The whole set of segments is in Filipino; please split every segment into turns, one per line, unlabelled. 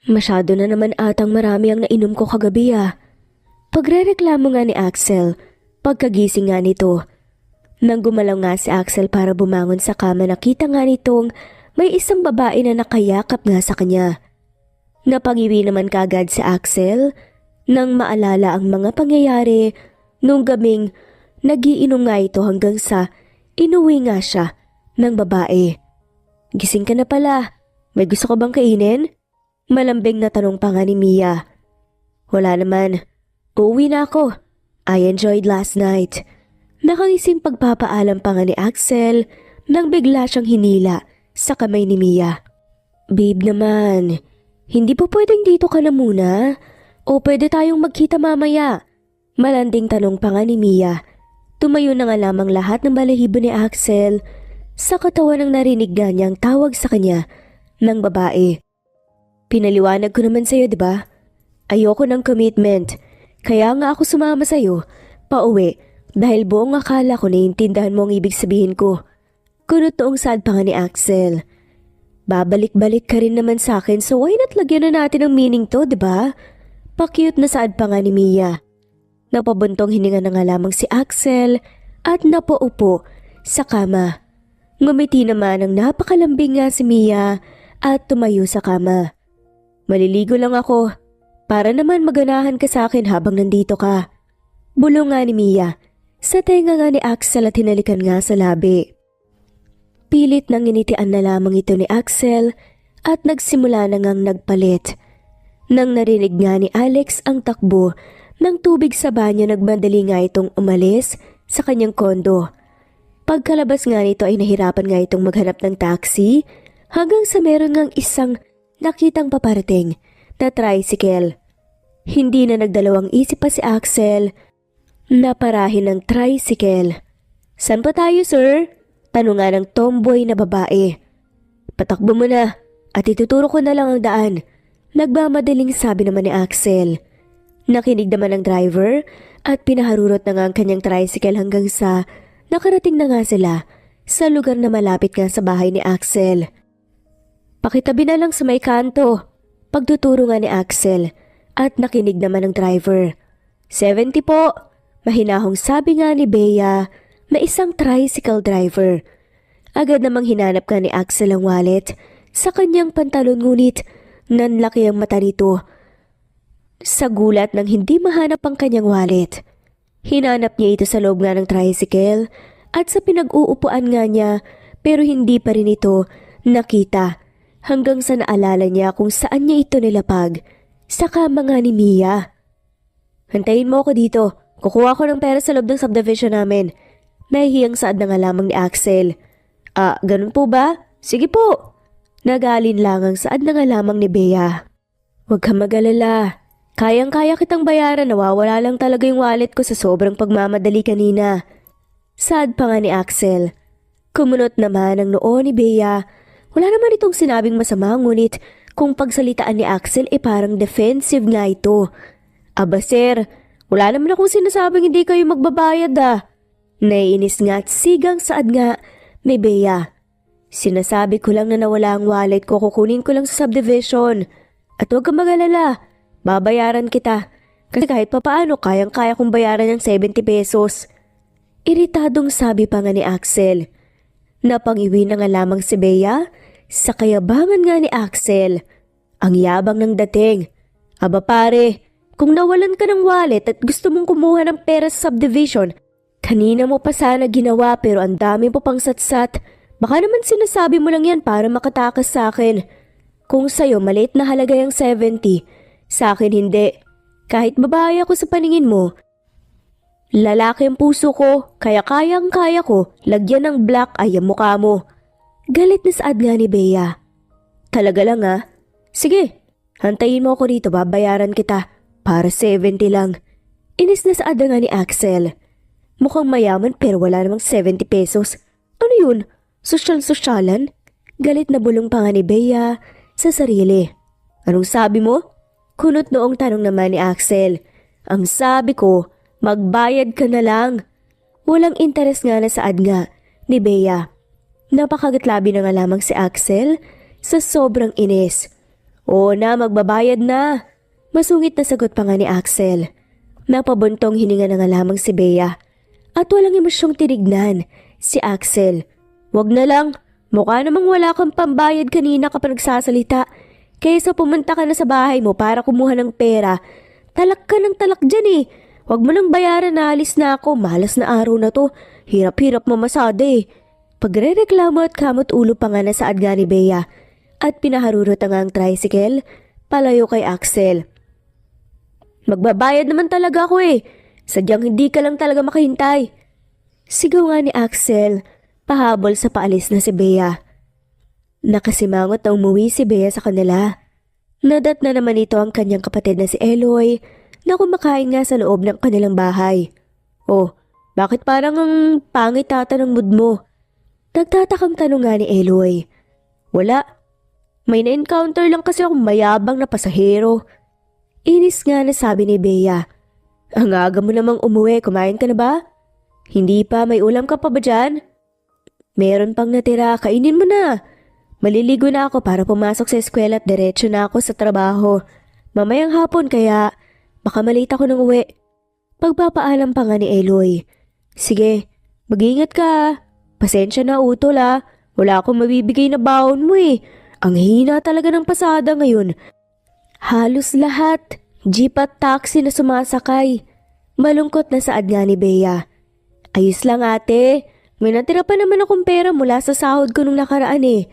Masyado na naman atang marami ang nainom ko kagabi ah. Pagrereklamo nga ni Axel, pagkagising nga nito. Nang gumalaw nga si Axel para bumangon sa kama, nakita nga nitong may isang babae na nakayakap nga sa kanya. Napangiwi naman kagad si Axel nang maalala ang mga pangyayari nung gabing nagiinom nga ito hanggang sa inuwi nga siya ng babae. Gising ka na pala, may gusto ka bang kainin? Malambing na tanong pa nga ni Mia. Wala naman, uuwi na ako. I enjoyed last night. Nakangising pagpapaalam pa nga ni Axel nang bigla siyang hinila sa kamay ni Mia. Babe naman, hindi pa pwedeng dito ka na muna? O pwede tayong magkita mamaya? Malanding tanong pa nga ni Mia. Tumayo na nga lamang lahat ng balahibo ni Axel sa katawan ng narinig nga niyang tawag sa kanya ng babae. Pinaliwanag ko naman sa'yo, diba? Ayoko ng commitment. Kaya nga ako sumama sa'yo, pauwi, dahil buong akala ko naiintindahan mo ang ibig sabihin ko. Kunot noong sad pa nga ni Axel. Babalik-balik ka rin naman sa akin, so why not lagyan na natin ang meaning to, diba? Pa-cute na sad pa nga ni Mia. Napabuntong hininga na nga lamang si Axel at napaupo sa kama. Ngumiti naman ang napakalambing nga si Mia at tumayo sa kama. Maliligo lang ako, para naman maganahan ka sa akin habang nandito ka. Bulong nga ni Mia, sa tenga nga ni Axel at hinalikan nga sa labi. Pilit nang initian na lamang ito ni Axel at nagsimula na ngang nagpalit. Nang narinig nga ni Alex ang takbo ng tubig sa banyo, nagmadali nga itong umalis sa kanyang kondo. Pagkalabas nga nito ay nahirapan nga itong maghanap ng taxi hanggang sa meron ngang isang nakitang paparating na tricycle. Hindi na nagdalawang isip pa si Axel na parahin ng tricycle. San pa tayo, sir? Tanong nga ng tomboy na babae. Patakbo mo na at ituturo ko na lang ang daan. Nagmamadaling sabi naman ni Axel. Nakinig naman ng driver at pinaharurot na nga ang kanyang tricycle hanggang sa nakarating na nga sila sa lugar na malapit nga sa bahay ni Axel. Pakitabi na lang sa may kanto, pagtuturo nga ni Axel at nakinig naman ng driver. 70 po, mahinahong sabi nga ni Bea na isang tricycle driver. Agad namang hinanap nga ni Axel ang wallet sa kanyang pantalon, ngunit nanlaki ang mata nito sa gulat nang hindi mahanap ang kanyang wallet. Hinanap niya ito sa loob nga ng tricycle at sa pinag-uupuan nga niya, pero hindi pa rin ito nakita. Hanggang sa naalala niya kung saan niya ito nilapag, sa kama nga ni Mia. Hantayin mo ako dito, kukuha ko ng pera sa loob ng subdivision namin. Nahihiyang saad na nga lamang ni Axel. Ganun po ba? Sige po. Nagalin lang ang saad na nga lamang ni Bea. Huwag kang mag-alala. Kayang-kaya kitang bayaran, nawawala lang talaga yung wallet ko sa sobrang pagmamadali kanina. Saad pa nga ni Axel. Kumunot naman ang noo ni Bea. Wala naman itong sinabing masama, ngunit kung pagsalitaan ni Axel parang defensive nga ito. Aba sir, wala naman akong sinasabing hindi kayo magbabayad ah. Naiinis nga at sigang saad nga ni Bea. Sinasabi ko lang na nawala ang wallet ko, kukunin ko lang sa subdivision. At huwag kang mag-alala, babayaran kita. Kasi kahit papaano kayang-kaya kong bayaran ng 70 pesos. Iritadong sabi pa nga ni Axel. Napangiwi na nga lamang si Bea sa kayabangan nga ni Axel. Ang yabang ng dating. Aba pare, kung nawalan ka ng wallet at gusto mong kumuha ng pera sa subdivision, kanina mo pa sana ginawa, pero ang dami mo pang satsat. Baka naman sinasabi mo lang yan para makatakas sa akin. Kung sa'yo maliit na halaga yung 70, sa akin hindi. Kahit babae ako sa paningin mo, lalaki ang puso ko, kaya kayang-kaya ko lagyan ng black ay ang mukha mo. Galit na saad nga ni Bea. Talaga lang ah. Sige, hantayin mo ako rito, babayaran kita. Para 70 lang. Inis na saad nga ni Axel. Mukhang mayaman pero wala namang 70 pesos. Ano yun? Sosyal-sosyalan? Galit na bulong pa nga ni Bea sa sarili. Anong sabi mo? Kunot noong tanong naman ni Axel. Ang sabi ko, magbayad ka na lang. Walang interes nga na saad nga ni Bea. Napakagatlabi na nga lamang si Axel sa sobrang inis. Oo na, magbabayad na. Masungit na sagot pa nga ni Axel. Napabuntong hininga na nga lamang si Bea. At walang emosyong tinignan si Axel. Wag na lang, mukha namang wala kang pambayad kanina kapag nagsasalita. Kaysa pumunta ka na sa bahay mo para kumuha ng pera. Talak ka ng talak dyan eh. Wag mo nang bayaran na alis na ako, malas na araw na to. Hirap-hirap mamasada eh. Pagre-reklamo at kamot ulo pa nga na saad nga ni Bea. At pinaharurot ang tricycle palayo kay Axel. Magbabayad naman talaga ako eh. Sadyang hindi ka lang talaga makahintay. Sigaw nga ni Axel, pahabol sa paalis na si Bea. Nakasimangot na umuwi si Bea sa kanila. Nadat na naman ito ang kanyang kapatid na si Eloy na kumakain nga sa loob ng kanilang bahay. Oh, bakit parang ang pangit tata ng mood mo? Nagtatakang tanong nga ni Eloy. Wala. May na-encounter lang kasi akong mayabang na pasahero. Inis nga na sabi ni Bea. Ang aga mo namang umuwi, kumain ka na ba? Hindi pa, may ulam ka pa ba dyan? Meron pang natira, kainin mo na. Maliligo na ako para pumasok sa eskwela at diretso na ako sa trabaho. Mamayang hapon kaya baka malita ko ng uwi. Pagpapaalam pa nga ni Eloy. Sige, mag-ingat ka. Pasensya na utol ah. Wala akong mabibigay na baon mo eh. Ang hina talaga ng pasada ngayon. Halos lahat, jeep at taxi na sumasakay. Malungkot na saad nga ni Bea. Ayos lang ate, may natira pa naman akong pera mula sa sahod ko nung nakaraan eh.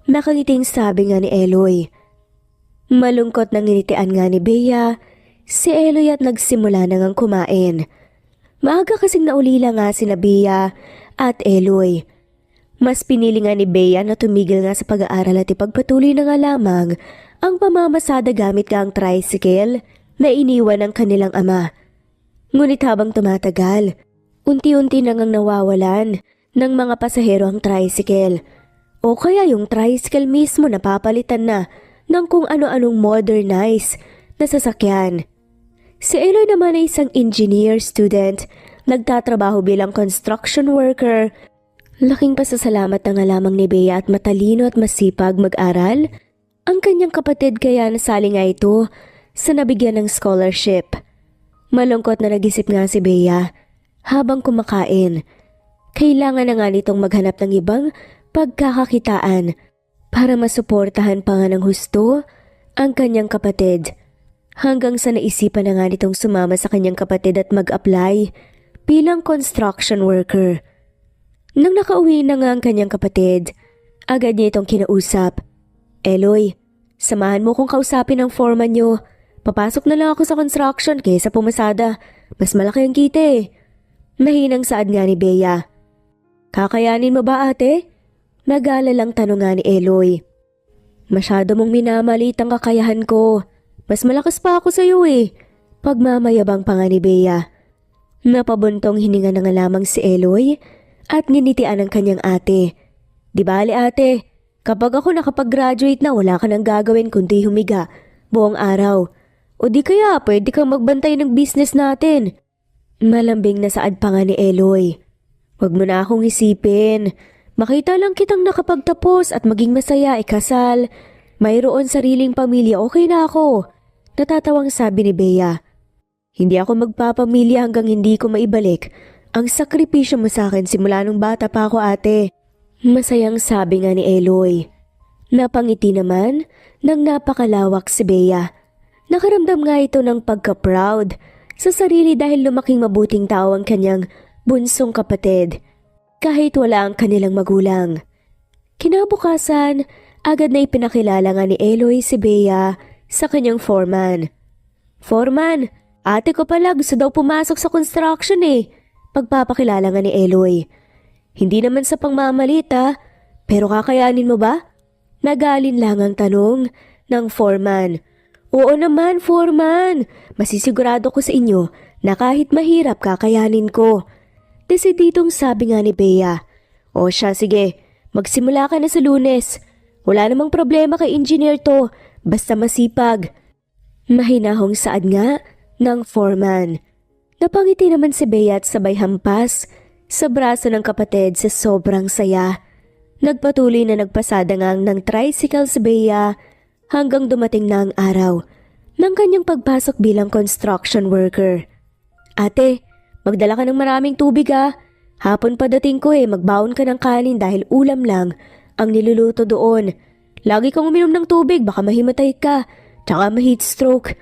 Nakangiting sabi nga ni Eloy. Malungkot na nginitian nga ni Bea, si Eloy at nagsimula na ngang kumain. Maaga kasing naulila nga sina Bea at Eloy. Mas pinili nga ni Bea na tumigil nga sa pag-aaral at ipagpatuloy na nga lamang ang pamamasada gamit nga ang tricycle na iniwan ng kanilang ama. Ngunit habang tumatagal, unti-unti na ngang nawawalan ng mga pasahero ang tricycle. O kaya yung tricycle mismo napapalitan na ng kung ano-anong modernized na sasakyan. Si Eloy naman ay isang engineer student, nagtatrabaho bilang construction worker. Laking pasasalamat na nga lamang ni Bea at matalino at masipag mag-aral ang kanyang kapatid kaya nasali nga ito sa nabigyan ng scholarship. Malungkot na nag-isip nga si Bea habang kumakain. Kailangan na nga nitong maghanap ng ibang pagkakakitaan para masuportahan pa nga ng husto ang kanyang kapatid. Hanggang sa naisipan na nga nitong sumama sa kanyang kapatid at mag-apply bilang construction worker. Nang nakauwi na nga ang kanyang kapatid, agad niya itong kinausap. Eloy, samahan mo kong kausapin ang foreman niyo. Papasok na lang ako sa construction kaysa pumasada. Mas malaki ang kita eh. Mahinang saad nga ni Bea. Kakayanin mo ba ate? Nag-aalalang tanong nga ni Eloy. Masyado mong minamalit ang kakayahan ko. Mas malakas pa ako sa iyo eh. Pagmamayabang pa nga ni Bea. Napabuntong hininga na nga lamang si Eloy at ninitian ang kanyang ate. Di bale ate, kapag ako nakapag-graduate na wala ka nang gagawin kundi humiga buong araw. O di kaya pwede kang magbantay ng business natin. Malambing na saad pa nga ni Eloy. Huwag mo na akong isipin. Makita lang kitang nakapagtapos at maging masaya, ikasal. Mayroon sariling pamilya, okay na ako. Natatawang sabi ni Bea. Hindi ako magpapamilya hanggang hindi ko maibalik ang sakripisyo mo sa akin simula nung bata pa ako ate. Masayang sabi nga ni Eloy. Napangiti naman ng napakalawak si Bea. Nakaramdam nga ito ng pagka-proud sa sarili dahil lumaking mabuting tao ang kanyang bunsong kapatid. Kahit wala ang kanilang magulang. Kinabukasan, agad na ipinakilala nga ni Eloy si Bea sa kanyang foreman. Foreman, ate ko pala gusto daw pumasok sa construction eh. Pagpapakilala nga ni Eloy. Hindi naman sa pangmamalita, pero kakayanin mo ba? Nagalin lang ang tanong ng foreman. Oo naman, foreman. Masisigurado ko sa inyo na kahit mahirap kakayanin ko. Desiditong sabi nga ni Bea. O siya, sige. Magsimula ka na sa Lunes. Wala namang problema kay engineer to. Basta masipag. Mahinahong saad nga ng foreman. Napangiti naman si Bea at sabay hampas sa braso ng kapatid sa sobrang saya. Nagpatuloy na nagpasada nga ng tricycle si Bea hanggang dumating na ang araw ng kanyang pagpasok bilang construction worker. Ate, magdala ka ng maraming tubig ah. Hapon pa dating ko magbaon ka ng kanin dahil ulam lang ang niluluto doon. Lagi kang uminom ng tubig, baka mahimatay ka, tsaka ma-heat stroke.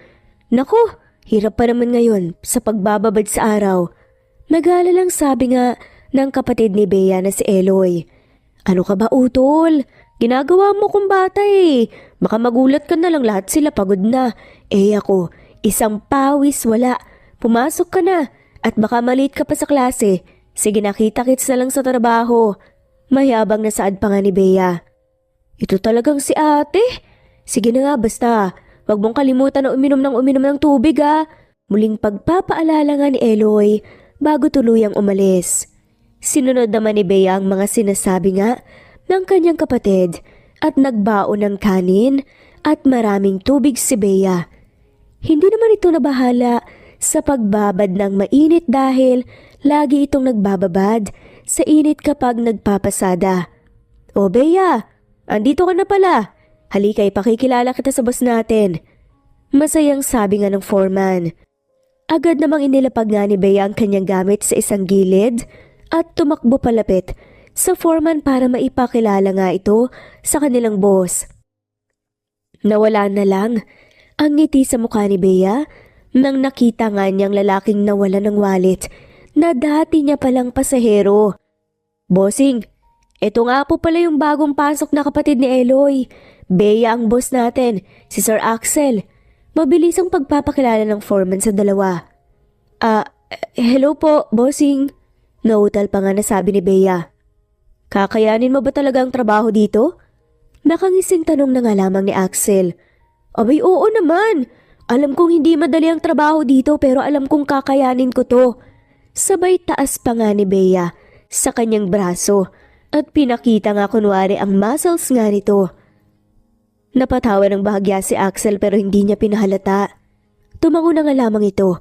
Naku, hirap pa naman ngayon sa pagbababad sa araw. Nag-aalalang sabi nga ng kapatid ni Bea na si Eloy. Ano ka ba utol? Ginagawa mo kung bata Baka magulat ka na lang lahat sila pagod na. Ako, isang pawis wala. Pumasok ka na at baka malate ka pa sa klase. Sige nakita-kits na lang sa trabaho. Mayabang na saad pa nga ni Bea. Ito talagang si ate. Sige na nga basta. Huwag mong kalimutan na uminom ng tubig Muling pagpapaalala nga ni Eloy bago tuluyang umalis. Sinunod naman ni Bea ang mga sinasabi nga ng kanyang kapatid at nagbaon ng kanin at maraming tubig si Bea. Hindi naman ito nabahala sa pagbabad ng mainit dahil lagi itong nagbababad sa init kapag nagpapasada. O Bea, andito ka na pala. Halika ipakikilala kita sa boss natin. Masayang sabi nga ng foreman. Agad namang inilapag nga ni Bea ang kanyang gamit sa isang gilid at tumakbo palapit sa foreman para maipakilala nga ito sa kanilang boss. Nawala na lang ang ngiti sa mukha ni Bea nang nakita nga niyang lalaking nawala ng wallet na dati niya palang pasahero. Bossing, eto nga po pala yung bagong pasok na kapatid ni Eloy. Bea ang boss natin, si Sir Axel. Mabilis ang pagpapakilala ng foreman sa dalawa. Hello po, bossing. Nautal pa nga na sabi ni Bea. Kakayanin mo ba talaga ang trabaho dito? Nakangising tanong na nga lamang ni Axel. Abay oo naman. Alam kong hindi madali ang trabaho dito pero alam kong kakayanin ko to. Sabay taas pa nga ni Bea sa kanyang braso at pinakita nga kunwari ang muscles nga nito. Napatawa ng bahagya si Axel pero hindi niya pinahalata. Tumango na nga lamang ito.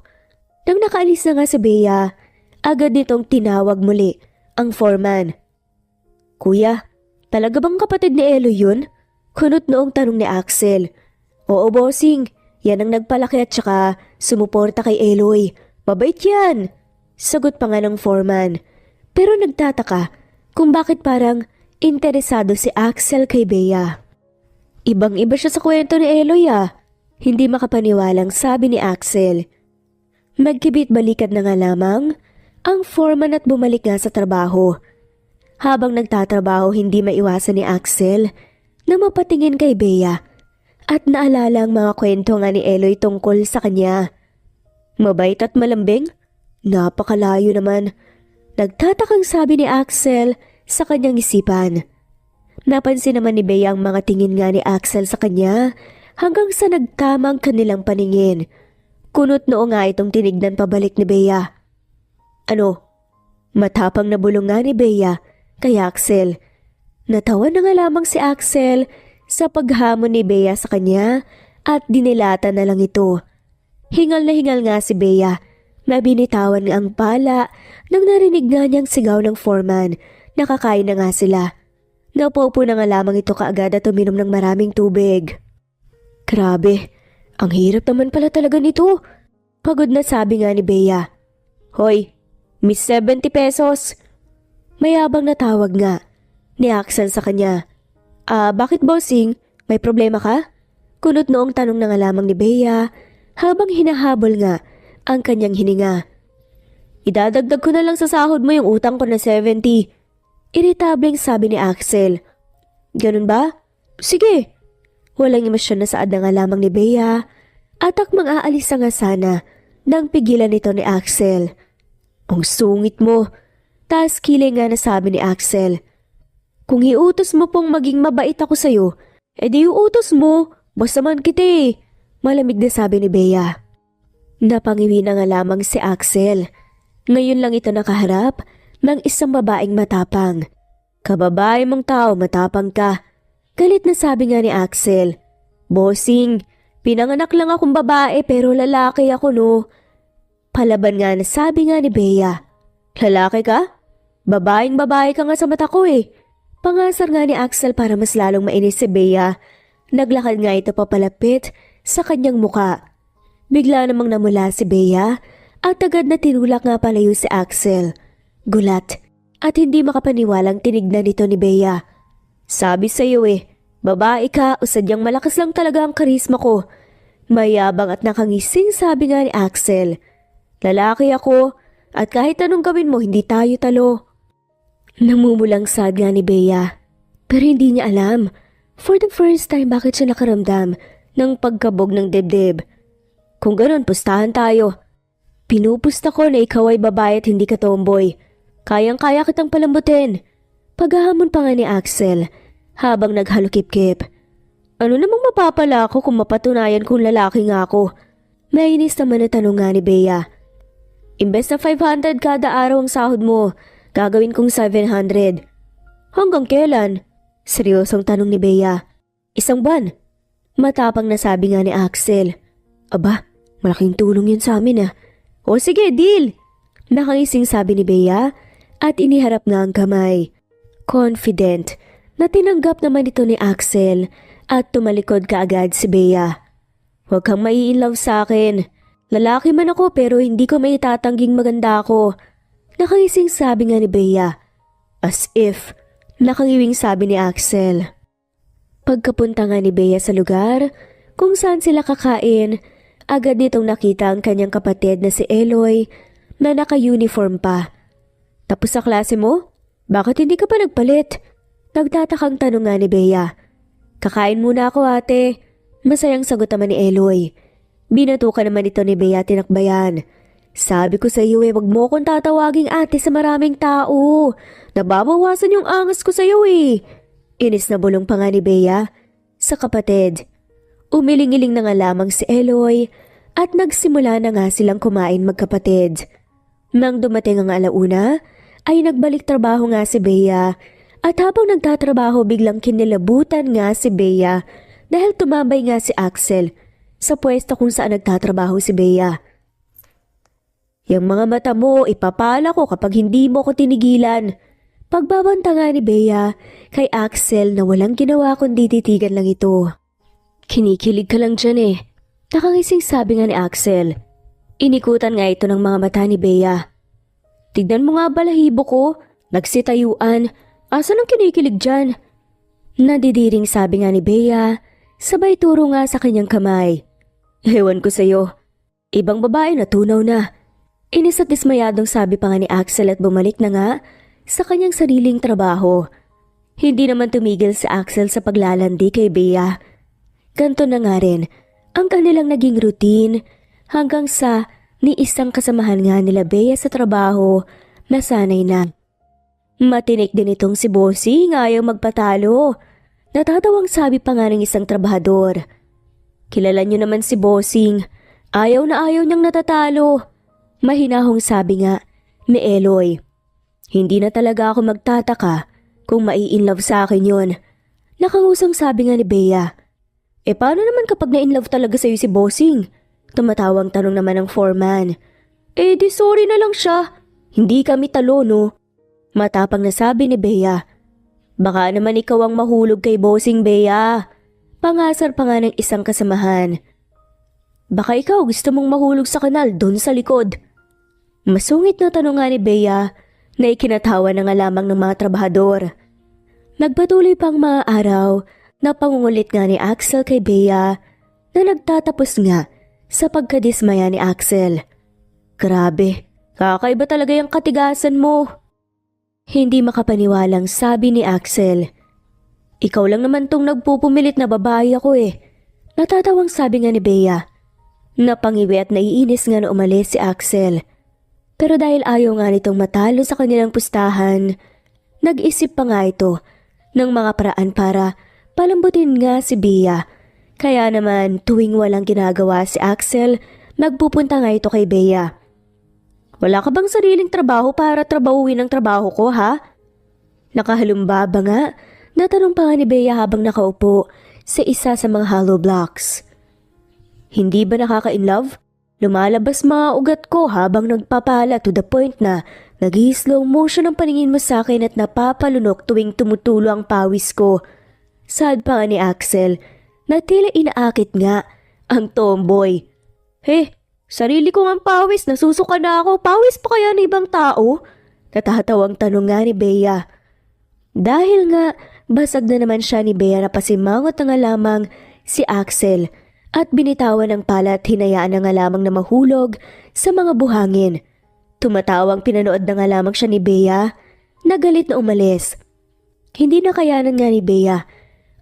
Nang nakaalis na nga si Bea, agad nitong tinawag muli ang foreman. Kuya, talaga bang kapatid ni Eloy yun? Kunot noong tanong ni Axel. Oo bossing, yan ang nagpalaki at saka sumuporta kay Eloy. Mabait yan! Sagot pa nga ng foreman. Pero nagtataka kung bakit parang interesado si Axel kay Bea. Ibang-iba siya sa kwento ni Eloy Hindi makapaniwalang sabi ni Axel. Magkibit-balikat na nga lamang ang foreman at bumalik nga sa trabaho. Habang nagtatrabaho hindi maiwasan ni Axel na mapatingin kay Bea at naalala ang mga kwento nga ni Eloy tungkol sa kanya. Mabait at malambing? Napakalayo naman. Nagtatakang sabi ni Axel sa kanyang isipan. Napansin naman ni Bea ang mga tingin nga ni Axel sa kanya hanggang sa nagtamang kanilang paningin. Kunot noo nga itong tinignan pabalik ni Bea. Ano? Matapang na bulong nga ni Bea kay Axel. Natawa na nga lamang si Axel sa paghamon ni Bea sa kanya at dinilata na lang ito. Hingal na hingal nga si Bea na binitawan nga ang pala nang narinig nga niyang sigaw ng foreman. Nakakain na nga sila. Napaupo na nga lamang ito kaagad at uminom ng maraming tubig. Grabe, ang hirap naman pala talaga nito. Pagod na sabi nga ni Bea. Hoy, Miss 70 pesos. Mayabang na tawag nga ni Axel sa kanya. Bakit bossing? May problema ka? Kunot noong tanong na nga lamang ni Bea habang hinahabol nga ang kanyang hininga. Idadagdag ko na lang sa sahod mo yung utang ko na 70. Iritableng sabi ni Axel. Ganun ba? Sige. Walang emosyon na saad na nga lamang ni Bea at akmang aalis na nga sana nang pigilan nito ni Axel. Ang sungit mo. Tas kiling nga na sabi ni Axel. Kung iutos mo pong maging mabait ako sa'yo, edi iutos mo. Basta man kita Malamig na sabi ni Bea. Napangiwi na nga lamang si Axel. Ngayon lang ito nakaharap ng isang babaeng matapang. Kababae mong tao, matapang ka. Galit na sabi nga ni Axel. Bossing, pinanganak lang akong babae pero lalaki ako no. Palaban nga na sabi nga ni Bea. Lalaki ka? Babaeng babae ka nga sa mata ko Pangasar nga ni Axel para mas lalong mainis si Bea Naglakad nga ito papalapit sa kanyang muka. Bigla namang namula si Bea at agad na tinulak nga palayo si Axel. Gulat at hindi makapaniwalang tinignan ito ni Bea. Sabi sa'yo babae ka o sadyang malakas lang talaga ang karisma ko. Mayabang at nakangising sabi nga ni Axel. Lalaki ako at kahit anong gawin mo hindi tayo talo. Namumulang sad nga ni Bea pero hindi niya alam for the first time bakit siya nakaramdam ng pagkabog ng dibdib. Kung ganoon, pustahan tayo. Pinupusta ko na ikaw ay babae at hindi ka tomboy. Kayang-kaya kitang palambutin. Paghahamon pa nga ni Axel habang naghalukip-kip. Ano namang mapapala ako kung mapatunayan kung lalaki nga ako? Mainis naman na tanong nga ni Bea. Imbes na 500 kada araw ang sahod mo, gagawin kong 700. Hanggang kailan? Seryosong tanong ni Bea. Isang buwan. Matapang na sabi nga ni Axel. Aba, malaking tulong yun sa amin O sige, deal! Nakangising sabi ni Bea at iniharap nga ang kamay. Confident na tinanggap naman ito ni Axel at tumalikod kaagad si Bea. Huwag kang mai-inlove sa akin. Lalaki man ako pero hindi ko may itatangging maganda ako. Nakangising sabi nga ni Bea. As if, nakangiwing sabi ni Axel. Pagkapunta nga ni Bea sa lugar kung saan sila kakain, agad nitong nakita ang kanyang kapatid na si Eloy na naka-uniform pa. Tapos sa klase mo? Bakit hindi ka pa nagpalit? Nagtatakang tanong nga ni Bea. Kakain muna ako ate. Masayang sagot naman ni Eloy. Binatukan naman ito ni Bea tinakbayan. Sabi ko sa iyo wag mo akong tatawaging ate sa maraming tao. Nababawasan yung angas ko sa iyo Inis na bulong pa nga ni Bea sa kapatid. Umiling-iling na nga lamang si Eloy at nagsimula na nga silang kumain magkapatid. Nang dumating ang alauna, ay nagbalik trabaho nga si Bea at habang nagtatrabaho biglang kinilabutan nga si Bea dahil tumambay nga si Axel sa pwesto kung saan nagtatrabaho si Bea. Yang mga mata mo ipapala ko kapag hindi mo ko tinigilan. Pagbabanta nga ni Bea kay Axel na walang ginawa kundi titigan lang ito. Kinikilig ka lang dyan Nakangising sabi nga ni Axel. Inikutan nga ito ng mga mata ni Bea. Tignan mo nga balahibo ko, nagsitayuan, asan ang kinikilig dyan? Nadidiring sabi nga ni Bea, sabay turo nga sa kanyang kamay. Ewan ko sa'yo, ibang babae na tunaw na. Inis at dismayadong sabi pa nga ni Axel at bumalik na nga sa kanyang sariling trabaho. Hindi naman tumigil si Axel sa paglalandi kay Bea. Ganto na nga rin ang kanilang naging routine hanggang sa ni isang kasamahan nga nila Bea sa trabaho na sanay na. Matinik din itong si Bossing ayaw magpatalo. Natatawang sabi pa nga ng isang trabahador. Kilala niyo naman si Bossing, ayaw na ayaw niyang natatalo. Mahinahong sabi nga ni Eloy. Hindi na talaga ako magtataka kung mai-inlove sa akin yon. Nakangusang sabi nga ni Bea. Paano naman kapag na-inlove talaga sa'yo si Bossing? Tumatawang tanong naman ng foreman. Di sorry na lang siya. Hindi kami talo no. Matapang na sabi ni Bea. Baka naman ikaw ang mahulog kay Bossing Bea. Pangasar pa nga ng isang kasamahan. Baka ikaw gusto mong mahulog sa kanal doon sa likod. Masungit na tanong nga ni Bea na ikinatawa na nga lamang ng mga trabahador. Nagpatuloy pang mga araw na pangungulit nga ni Axel kay Bea na nagtatapos nga sa pagkadismaya ni Axel. Grabe, kakaiba talaga yung katigasan mo. Hindi makapaniwalang sabi ni Axel. Ikaw lang naman tong nagpupumilit na babae ako Natatawang sabi nga ni Bea. Napangiwi at naiinis nga na umalis si Axel. Pero dahil ayaw nga nitong matalo sa kanilang pustahan, nag-isip pa nga ito ng mga paraan para palambutin nga si Bea. Kaya naman tuwing walang ginagawa si Axel, magpupunta nga ito kay Bea. Wala ka bang sariling trabaho para trabahuin ang trabaho ko ha? Nakahalumbaba nga, natanong pa nga ni Bea habang nakaupo sa isa sa mga hollow blocks. Hindi ba nakaka-inlove? Lumalabas mga ugat ko habang nagpapala to the point na nag-slow motion ang paningin mo sa akin at napapalunok tuwing tumutulo ang pawis ko. Sad pa nga ni Axel na tila inaakit nga ang tomboy. Sarili ko ang pawis, nasusuka na ako, pawis pa kaya ng ibang tao? Natatawang tanong nga ni Bea. Dahil nga, basag na naman siya ni Bea na pasimangot na nga lamang si Axel at binitawan ng pala at hinayaan na nga lamang na mahulog sa mga buhangin. Tumatawang pinanood na nga lamang siya ni Bea na galit na umalis. Hindi na kayanan nga ni Bea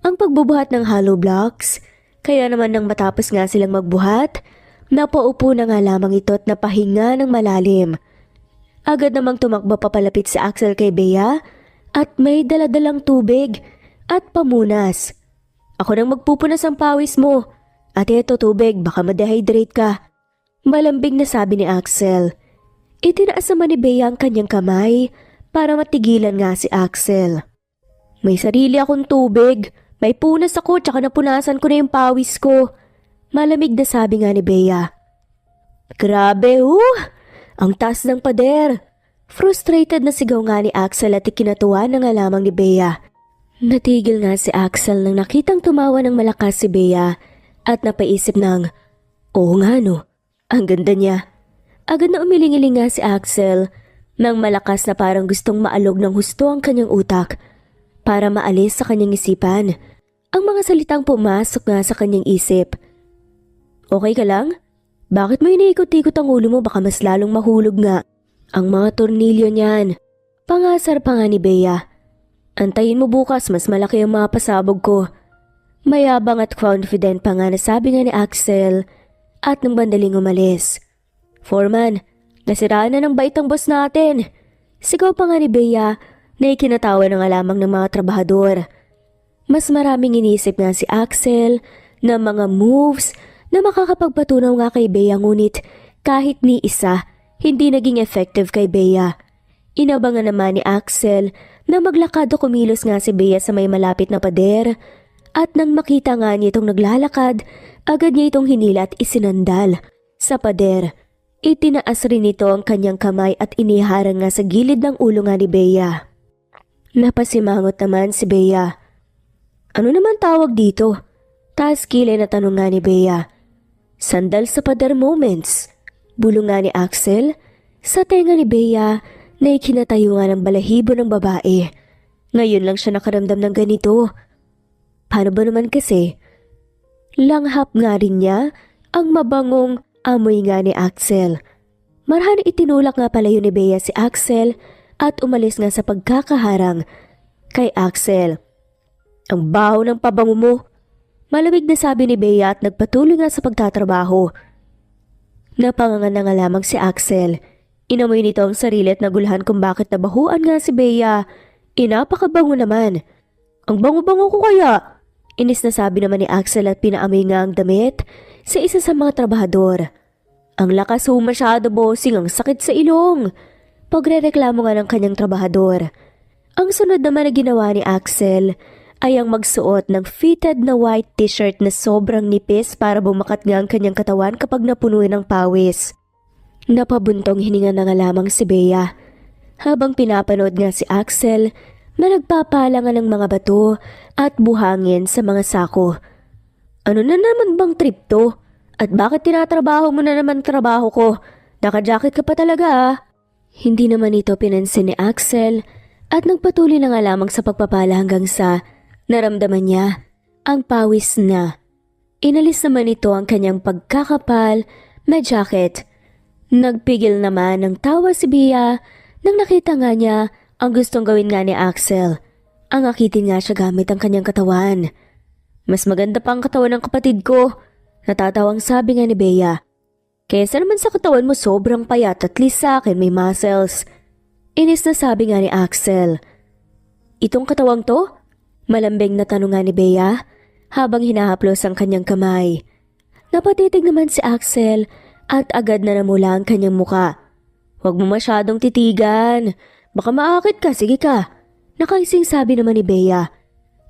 ang pagbubuhat ng hollow blocks, kaya naman nang matapos nga silang magbuhat, napaupo na nga lamang ito at napahinga ng malalim. Agad namang tumakbo papalapit si Axel kay Bea at may daladalang tubig at pamunas. Ako nang magpupunas ang pawis mo. At eto tubig, baka ma-dehydrate ka. Malambing na sabi ni Axel. Itinaas naman ni Bea ang kanyang kamay para matigilan nga si Axel. May sarili akong tubig. May punas ako tsaka napunasan ko na yung pawis ko. Malamig na sabi nga ni Bea. Grabe ang taas ng pader. Frustrated na sigaw nga ni Axel at ikinatuwa na nga lamang ni Bea. Natigil nga si Axel nang nakitang tumawa ng malakas si Bea at napaisip ng, oo nga no, ang ganda niya. Agad na umiling-iling nga si Axel nang malakas na parang gustong maalog ng husto ang kanyang utak para maalis sa kanyang isipan ang mga salitang pumasok nga sa kanyang isip. Okay ka lang? Bakit mo iniikot-ikot ang ulo mo, baka mas lalong mahulog nga ang mga tornilyo niyan? Pangasar pa nga ni Bea. Antayin mo bukas, mas malaki ang mga pasabog ko. Mayabang at confident pa nga nasabi nga ni Axel at nang bandaling umalis. Foreman, nasiraan na ng bait ang boss natin. Sigaw pa nga ni Bea na ikinatawa na nga lamang ng mga trabahador. Mas maraming inisip nga si Axel na mga moves na makakapagpatunaw nga kay Bea, ngunit kahit ni isa, hindi naging effective kay Bea. Inabangan naman ni Axel na maglakad o kumilos nga si Bea sa may malapit na pader at nang makita nga niya itong naglalakad, agad niya itong hinila at isinandal sa pader. Itinaas rin ito ang kanyang kamay at iniharang nga sa gilid ng ulo nga ni Bea. Napasimangot naman si Bea. Ano naman tawag dito? Taas kilay na tanong nga ni Bea. Sandal sa pader moments. Bulong nga ni Axel sa tenga ni Bea na ikinatayo nga ng balahibo ng babae. Ngayon lang siya nakaramdam ng ganito. Paano ba naman kasi? Langhap nga rin niya ang mabangong amoy nga ni Axel. Marhan itinulak nga pala yun ni Bea si Axel at umalis nga sa pagkakaharang kay Axel. Ang baho ng pabango mo. Malamig na sabi ni Bea at nagpatuloy nga sa pagtatrabaho. Napangangan na nga lamang si Axel. Inamoy nito ang sarili at nagulahan kung bakit nabahuan nga si Bea. Inapakabango naman. Ang bango-bango ko kaya? Inis na sabi naman ni Axel at pinaamoy nga ang damit sa isa sa mga trabahador. Ang lakas ho masyado, bossing, ang sakit sa ilong. Pagrereklamo nga ng kanyang trabahador. Ang sunod naman na ginawa ni Axel ay ang magsuot ng fitted na white t-shirt na sobrang nipis para bumakat nga ang kanyang katawan kapag napuno ng pawis. Napabuntong hininga na nga lamang si Bea habang pinapanood nga si Axel na nagpapalangan ng mga bato at buhangin sa mga sako. Ano na naman bang trip to? At bakit tinatrabaho mo na naman trabaho ko? Naka-jacket ka pa talaga ah. Hindi naman ito pinansin ni Axel at nagpatuloy na nga lamang sa pagpapala hanggang sa naramdaman niya ang pawis na. Inalis naman ito ang kanyang pagkakapal na jacket. Nagpigil naman ng tawa si Bea nang nakita nga niya ang gustong gawin nga ni Axel. Ang akitin nga siya gamit ang kanyang katawan. Mas maganda pa ang katawan ng kapatid ko. Natatawang sabi nga ni Bea. Kesa naman sa katawan mo sobrang payat, at least sa akin may muscles. Inis na sabi nga ni Axel. Itong katawang to? Malambing na tanong nga ni Bea habang hinahaplos ang kanyang kamay. Napatitig naman si Axel at agad na namula ang kanyang muka. Huwag mo masyadong titigan. Baka maakit ka, sige ka. Nakaising sabi naman ni Bea.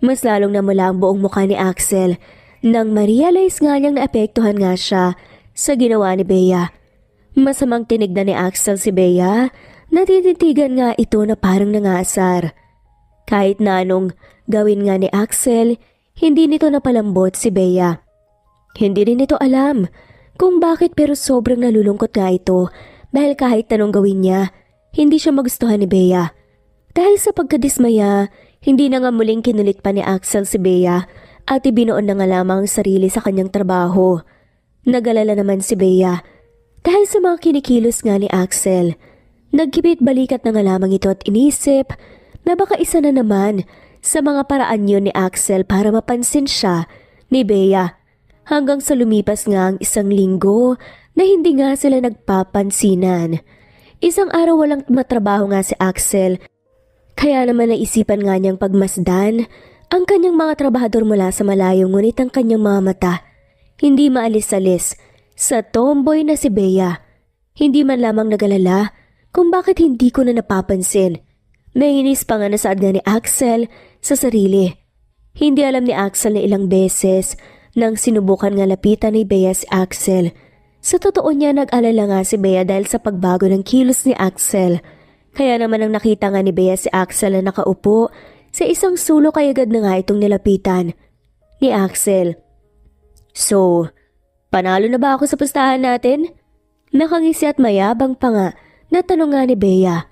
Mas lalong namula ang buong muka ni Axel nang ma-realize nga niyang naapektuhan nga siya sa ginawa ni Bea. Masamang tinignan ni Axel si Bea, natititigan nga ito na parang nangasar. Kahit na anong gawin nga ni Axel, Hindi nito napalambot si Bea. Hindi rin nito alam kung bakit pero sobrang nalulungkot nga ito dahil kahit tanong gawin niya, hindi siya magustuhan ni Bea. Dahil sa pagkadismaya, hindi na nga muling kinulit pa ni Axel si Bea at ibinuon na nga lamang ang sarili sa kanyang trabaho. Nag-alala naman si Bea dahil sa mga kinikilos nga ni Axel. Nagkibit balikat na nga lamang ito at inisip na baka isa na naman sa mga paraan yun ni Axel para mapansin siya ni Bea. Hanggang sa lumipas nga ang 1 linggo na hindi nga sila nagpapansinan. Isang araw walang matrabaho nga si Axel, kaya naman naisipan nga niyang pagmasdan ang kanyang mga trabahador mula sa malayo, ngunit ang kanyang mga mata hindi maalis-alis sa tomboy na si Bea. Hindi man lamang nagalala kung bakit hindi ko na napapansin. Nainis pa nga na saad nga ni Axel sa sarili. Hindi alam ni Axel na ilang beses nang sinubukan nga lapitan ni Bea si Axel. Sa totoo niya nag-alala nga si Bea dahil sa pagbago ng kilos ni Axel. Kaya naman ang nakita nga ni Bea si Axel na nakaupo sa isang sulok ay agad na nga itong nilapitan ni Axel. So, panalo na ba ako sa pustahan natin? Nakangisi at mayabang pa nga na tanong nga ni Bea.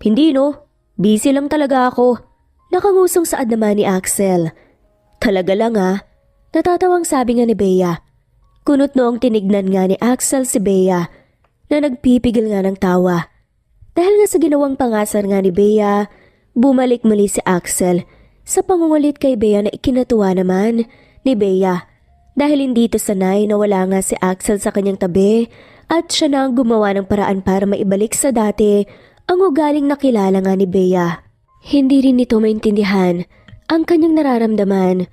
Hindi no, busy lang talaga ako. Nakangusong saad naman ni Axel. Talaga lang ah. Natatawang sabi nga ni Bea. Kunot noong tinignan nga ni Axel si Bea na nagpipigil nga ng tawa. Dahil nga sa ginawang pangasar nga ni Bea, bumalik muli si Axel sa pangungulit kay Bea na ikinatuwa naman ni Bea. Dahil hindi ito sanay na wala nga si Axel sa kanyang tabi at siya na ang gumawa ng paraan para maibalik sa dati ang ugaling nakilala nga ni Bea. Hindi rin nito maintindihan ang kanyang nararamdaman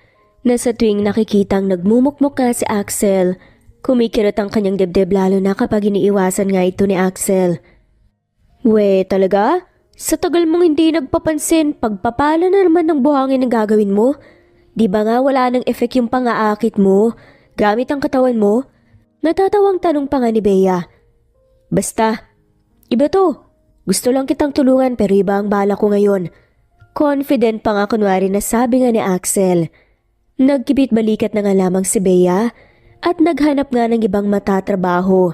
na sa tuwing nakikitang nagmumukmok nga si Axel, kumikirot ang kanyang dibdib lalo na kapag iniiwasan nga ito ni Axel. We, talaga? Sa tagal mong hindi nagpapansin, pagpapala na naman ng buhangin ang gagawin mo? Di ba nga wala nang effect yung pang-aakit mo gamit ang katawan mo? Natatawang tanong pa nga ni Bea. Basta, iba to. Gusto lang kitang tulungan pero iba ang bala ko ngayon. Confident pa nga kunwari na sabi nga ni Axel. Nagkibit balikat na nga lamang si Bea at naghanap nga ng ibang matatrabaho.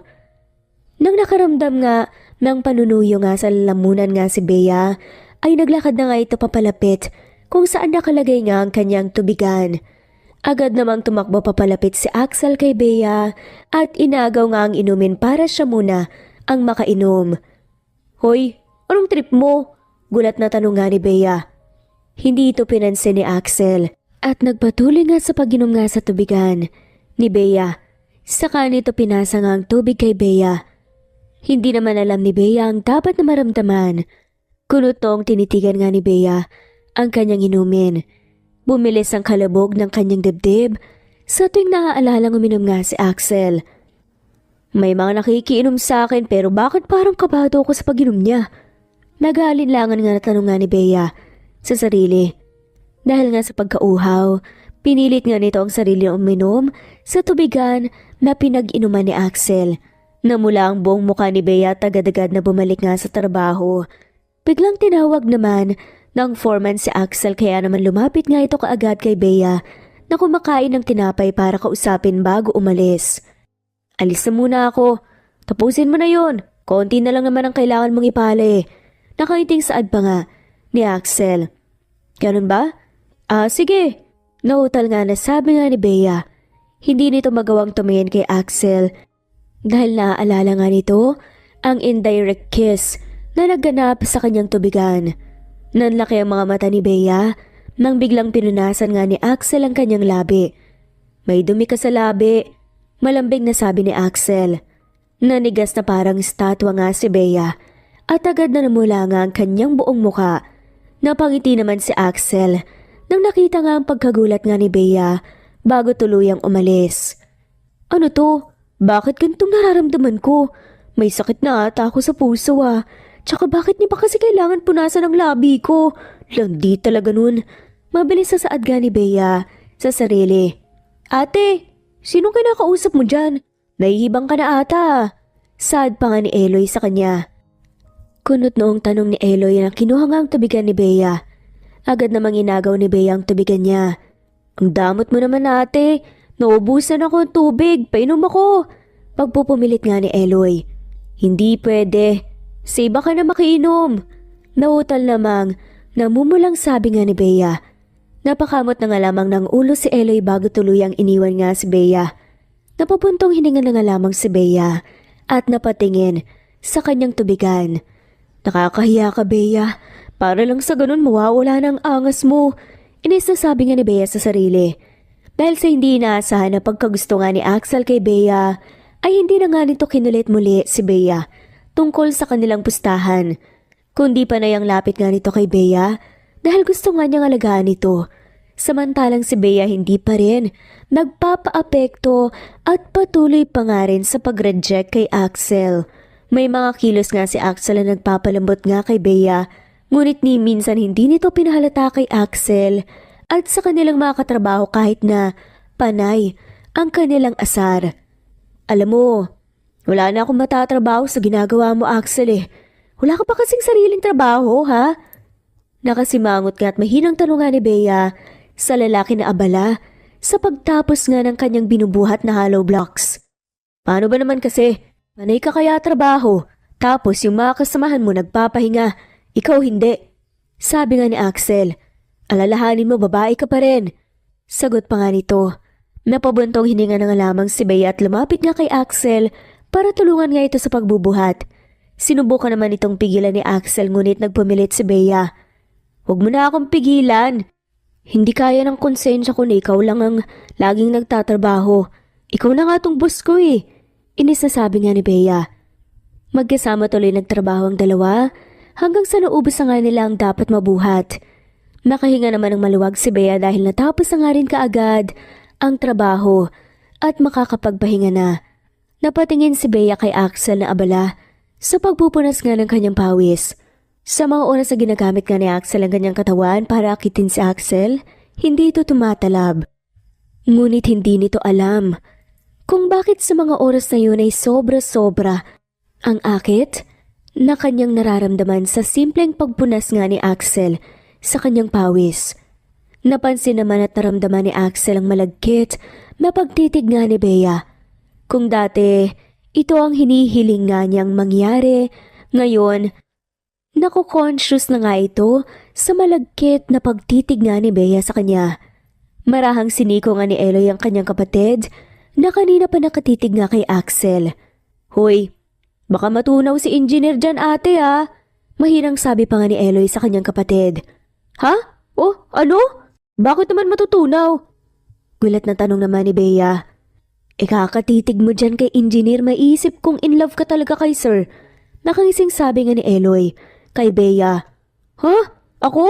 Nang nakaramdam nga ng panunuyo nga sa lalamunan nga si Bea, ay naglakad na nga ito papalapit kung saan nakalagay nga ang kanyang tubigan. Agad namang tumakbo papalapit si Axel kay Bea at inagaw nga ang inumin para siya muna ang makainom. Hoy, anong trip mo? Gulat na tanong nga ni Bea. Hindi ito pinansin ni Axel at nagpatuloy nga sa pag-inom nga sa tubigan ni Bea. Saka nito pinasa nga ang tubig kay Bea. Hindi naman alam ni Bea ang dapat na maramdaman. Kunutong tinitigan nga ni Bea ang kanyang inumin. Bumilis ang kalabog ng kanyang dibdib sa tuwing naaalalang uminom nga si Axel. May mga nakikiinom sa akin pero bakit parang kabado ako sa pag-inom niya? Nag-aalinlangan nga na tanong nga ni Bea sa sarili. Dahil nga sa pagkauhaw, pinilit nga nito ang sarili na uminom sa tubigan na pinag-inuman ni Axel. Namula ang buong mukha ni Bea at agad-agad na bumalik nga sa trabaho. Biglang tinawag naman ng foreman si Axel kaya naman lumapit nga ito kaagad kay Bea na kumakain ng tinapay para kausapin bago umalis. Alis na muna ako. Tapusin mo na yon. Konti na lang naman ang kailangan mong ipala eh. Nakaiting saad pa nga ni Axel. Ganun ba? Sige. Nautal nga na sabi nga ni Bea. Hindi nito magawang tumingin kay Axel dahil naaalala nga nito ang indirect kiss na nagganap sa kanyang tubigan. Nanlaki ang mga mata ni Bea nang biglang pinunasan nga ni Axel ang kanyang labi. May dumi ka sa labi, malambing na sabi ni Axel. Nanigas na parang statwa nga si Bea at agad na namula nga ang kanyang buong muka. Napangiti naman si Axel nang nakita nga ang pagkagulat nga ni Bea bago tuluyang umalis. Ano to? Bakit ganitong nararamdaman ko? May sakit na ata ako sa puso ah. Tsaka bakit niya pa kasi kailangan punasan ang labi ko? Landi talaga nun. Mabilis sa saad nga ni Bea sa sarili. Ate, sinong kinakausap mo dyan? Nahihibang ka na ata. Saad pa nga ni Eloy sa kanya. Kunot noong tanong ni Eloy na kinuha nga ang tubigan ni Bea. Agad namang inagaw ni Bea ang tubigan niya. Ang damot mo naman ate. Naubusan ako ng tubig. Painom ako. Pagpupumilit nga ni Eloy. Hindi pwede. Save ka na makiinom. Nautal namang namumulang sabi nga ni Bea. Napakamot na nga lamang ng ulo si Eloy bago tuluyang iniwan nga si Bea. Napapuntong hininga na nga lamang si Bea at napatingin sa kanyang tubigan. Nakakahiya ka, Bea. Para lang sa ganun mawawala ng angas mo. Inis na sabi nga ni Bea sa sarili. Dahil sa hindi inaasahan na pagkagusto nga ni Axel kay Bea, ay hindi na nga nito kinulit muli si Bea tungkol sa kanilang pustahan. Kundi pa na yung lapit nga nito kay Bea dahil gusto nga niyang alagaan ito. Samantalang si Bea hindi pa rin nagpapaapekto at patuloy pa nga rin sa pag-reject kay Axel. May mga kilos nga si Axel na nagpapalambot nga kay Bea, ngunit ni minsan hindi nito pinahalata kay Axel at sa kanilang mga katrabaho kahit na panay ang kanilang asar. Alam mo, wala na akong matatrabaho sa ginagawa mo, Axel eh. Wala ka pa kasing sariling trabaho, ha? Nakasimangot nga at mahinang tanong nga ni Bea sa lalaki na abala sa pagtapos nga ng kanyang binubuhat na hollow blocks. Paano ba naman kasi? Panay ka kaya trabaho, tapos yung mga kasamahan mo nagpapahinga, ikaw hindi. Sabi nga ni Axel, alalahanin mo babae ka pa rin. Sagot pa nga nito. Napabuntong hininga na nga lamang si Bea at lumapit nga kay Axel para tulungan nga ito sa pagbubuhat. Sinubukan naman itong pigilan ni Axel ngunit nagpumilit si Bea. Huwag mo na akong pigilan. Hindi kaya ng konsensya ko na ikaw lang ang laging nagtatrabaho. Ikaw na nga tong boss ko eh. Inis na sabi nga ni Bea. Magkasama tuloy nagtrabaho ang dalawa hanggang sa naubos na nga nila ang dapat mabuhat. Nakahinga naman ng maluwag si Bea dahil natapos na nga rin kaagad ang trabaho at makakapagpahinga na. Napatingin si Bea kay Axel na abala sa pagpupunas nga ng kanyang pawis. Sa mga oras na ginagamit nga ni Axel ang kanyang katawan para akitin si Axel, hindi ito tumatalab. Ngunit hindi nito alam kung bakit sa mga oras na yun ay sobra-sobra ang akit na kanyang nararamdaman sa simpleng pagpunas nga ni Axel sa kanyang pawis. Napansin naman at naramdaman ni Axel ang malagkit na pagtitig nga ni Bea. Kung dati, ito ang hinihiling nga niyang mangyari, ngayon, naku-conscious na nga ito sa malagkit na pagtitig nga ni Bea sa kanya. Marahang siniko nga ni Eloy ang kanyang kapatid na kanina pa nakatitig nga kay Axel. Hoy, baka matunaw si engineer dyan ate ha? Mahirang sabi pa nga ni Eloy sa kanyang kapatid. Ha? Oh, ano? Bakit naman matutunaw? Gulat na tanong naman ni Bea. Kakatitig mo dyan kay engineer, maiisip kung in love ka talaga kay sir. Nakangising sabi nga ni Eloy kay Bea. Ha? Ako?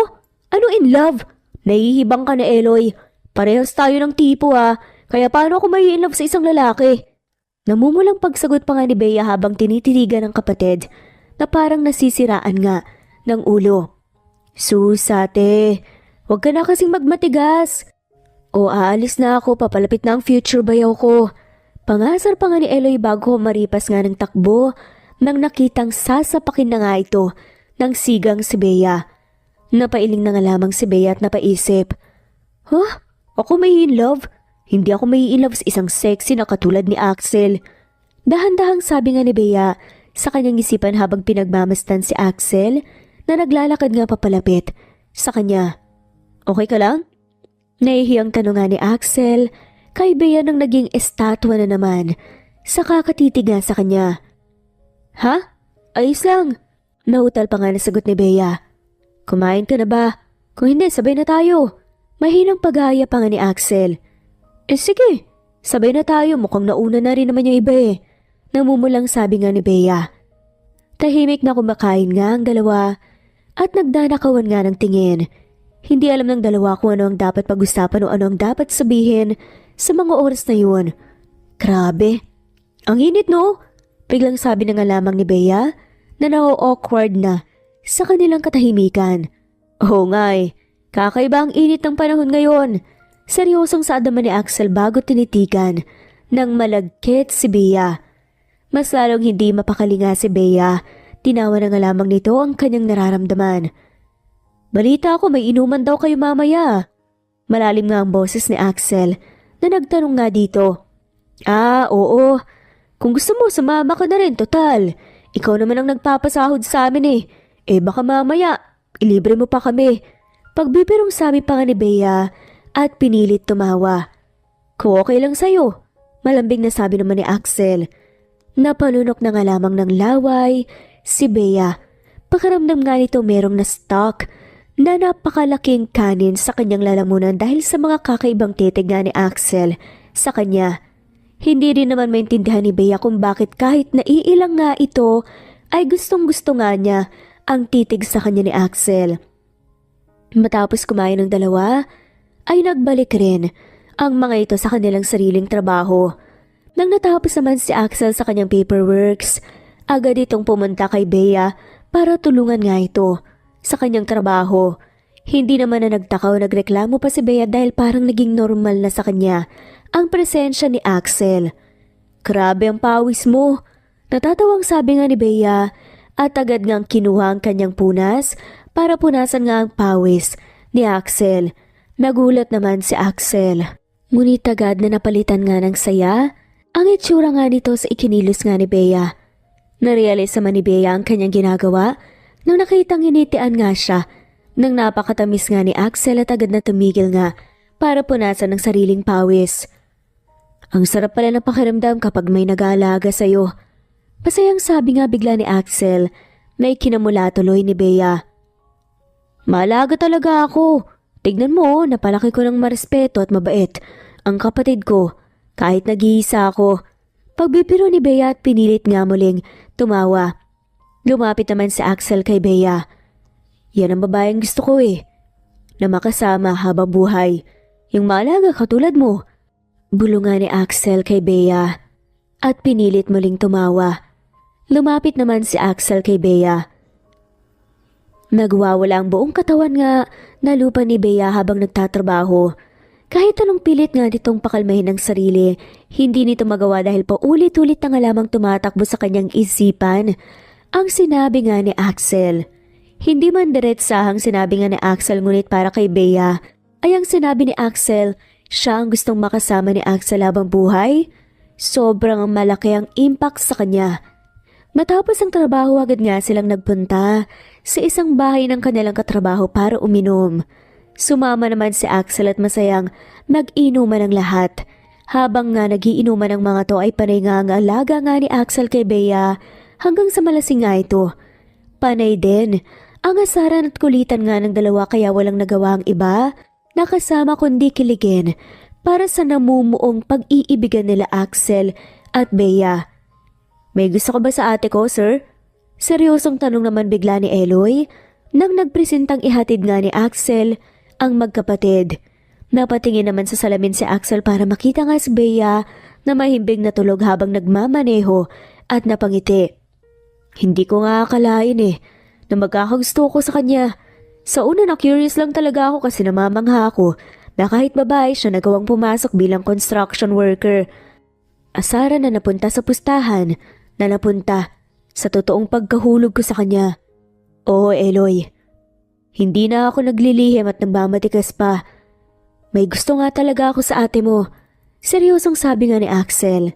Ano in love? Nahihibang ka na Eloy. Parehas tayo ng tipo ha. Kaya paano ako may in love sa isang lalaki? Namumulang pagsagot pa nga ni Bea habang tinitirigan ng kapatid na parang nasisiraan nga ng ulo. Sus ate, huwag ka na kasing magmatigas. O aalis na ako, papalapit na ang future bayaw ko. Pangasar pa nga ni Eloy bago maripas nga ng takbo nang nakitang sasapakin na nga ito ng sigang si Bea. Napailing na nga lamang si Bea at napaisip. Huh? Ako may in love? Hindi ako may in love sa isang sexy na katulad ni Axel. Dahan-dahang sabi nga ni Bea sa kanyang isipan habang pinagmamastan si Axel na naglalakad nga papalapit sa kanya. Okay ka lang? Nahihiyang tanong nga ni Axel kay Bea nang naging estatwa na naman sa kakatitig nga sa kanya. Ha? Ayos lang. Nautal pa nga na sagot ni Bea. Kumain ka na ba? Kung hindi, sabay na tayo. Mahinang pag-aaya pa nga ni Axel. Sige, sabay na tayo, mukhang nauna na rin naman yung iba eh. Namumulang sabi nga ni Bea. Tahimik na kumakain nga ang dalawa at nagdanakawan nga ng tingin. Hindi alam ng dalawa kung ano ang dapat pag-usapan o ano ang dapat sabihin sa mga oras na yun. Grabe, ang init no? Biglang sabi na nga lamang ni Bea na na-awkward na sa kanilang katahimikan. Oo nga eh, kakaiba ang init ng panahon ngayon. Seryosong saad naman ni Axel bago tinitigan ng malagkit si Bea. Mas lalong hindi mapakalinga si Bea, tinawa na nga lamang nito ang kanyang nararamdaman. Balita ko may inuman daw kayo mamaya. Malalim nga ang boses ni Axel na nagtanong nga dito. Oo. Kung gusto mo, sumama ka na rin, total. Ikaw naman ang nagpapasahod sa amin eh. Baka mamaya, ilibre mo pa kami. Pagbibirong sabi pa nga ni Bea at pinilit tumawa. Kung okay lang sa'yo, malambing na sabi naman ni Axel. Napalunok na nga lamang ng laway si Bea. Pakiramdam nga nito merong na-stock na napakalaking kanin sa kanyang lalamunan dahil sa mga kakaibang titig nga ni Axel sa kanya. Hindi rin naman maintindihan ni Bea kung bakit kahit naiilang nga ito ay gustong-gusto nga niya ang titig sa kanya ni Axel. Matapos kumain ng dalawa, ay nagbalik rin ang mga ito sa kanilang sariling trabaho. Nang natapos naman si Axel sa kanyang paperworks, agad itong pumunta kay Bea para tulungan nga ito sa kanyang trabaho. Hindi naman na nagtaka o nagreklamo pa si Bea dahil parang naging normal na sa kanya ang presensya ni Axel. Grabe ang pawis mo. Natatawang sabi nga ni Bea at agad ngang kinuha ang kanyang punas para punasan nga ang pawis ni Axel. Nagulat naman si Axel. Ngunit agad na napalitan nga ng saya ang itsura nga nito sa ikinilos nga ni Bea. Narealize naman ni Bea ang kanyang ginagawa nang nakitang initian nga siya nang napakatamis nga ni Axel at agad na tumigil nga para punasan ng sariling pawis. Ang sarap pala ng pakiramdam kapag may nag-aalaga sa'yo. Masayang sabi nga bigla ni Axel na ikinamula tuloy ni Bea. Maalaga talaga ako. Tignan mo, napalaki ko ng marespeto at mabait ang kapatid ko kahit nag-iisa ako. Pagbibiro ni Bea at pinilit nga muling tumawa. Lumapit naman si Axel kay Bea. Yan ang babaeng gusto ko na makasama habang buhay. Yung maalaga katulad mo. Bulungan ni Axel kay Bea at pinilit muling tumawa. Lumapit naman si Axel kay Bea. Nagwawala ang buong katawan nga na lupa ni Bea habang nagtatrabaho. Kahit anong pilit nga nitong pakalmahin ang sarili, hindi nito magawa dahil paulit-ulit na nga lamang tumatakbo sa kanyang isipan ang sinabi nga ni Axel. Hindi man diretsahang sinabi nga ni Axel ngunit para kay Bea ay ang sinabi ni Axel siya ang gustong makasama ni Axel habang buhay. Sobrang malaki ang impact sa kanya. Matapos ang trabaho agad nga silang nagpunta sa isang bahay ng kanilang katrabaho para uminom. Sumama naman si Axel at masayang nag-inuman ang lahat. Habang nga nagiinuman ang mga to ay panay nga ang alaga nga ni Axel kay Bea hanggang sa malasing nga ito. Panay din ang asaran at kulitan nga ng dalawa kaya walang nagawa ang iba na kasama kundi kiligin para sa namumuong pag-iibigan nila Axel at Bea. May gusto ka ba sa ate ko, sir? Seryosong tanong naman bigla ni Eloy nang nagpresentang ihatid nga ni Axel ang magkapatid. Napatingin naman sa salamin si Axel para makita nga si Bea na mahimbing na tulog habang nagmamaneho at napangiti. Hindi ko nga akalain na magkakagusto ko sa kanya. Sa una na curious lang talaga ako kasi namamangha ako na kahit babae siya nagawang pumasok bilang construction worker. Asara na napunta sa pustahan na napunta sa totoong pagkahulog ko sa kanya. Oo, Eloy. Hindi na ako naglilihim at nagmamatikas pa. May gusto nga talaga ako sa ate mo. Seryosong sabi nga ni Axel.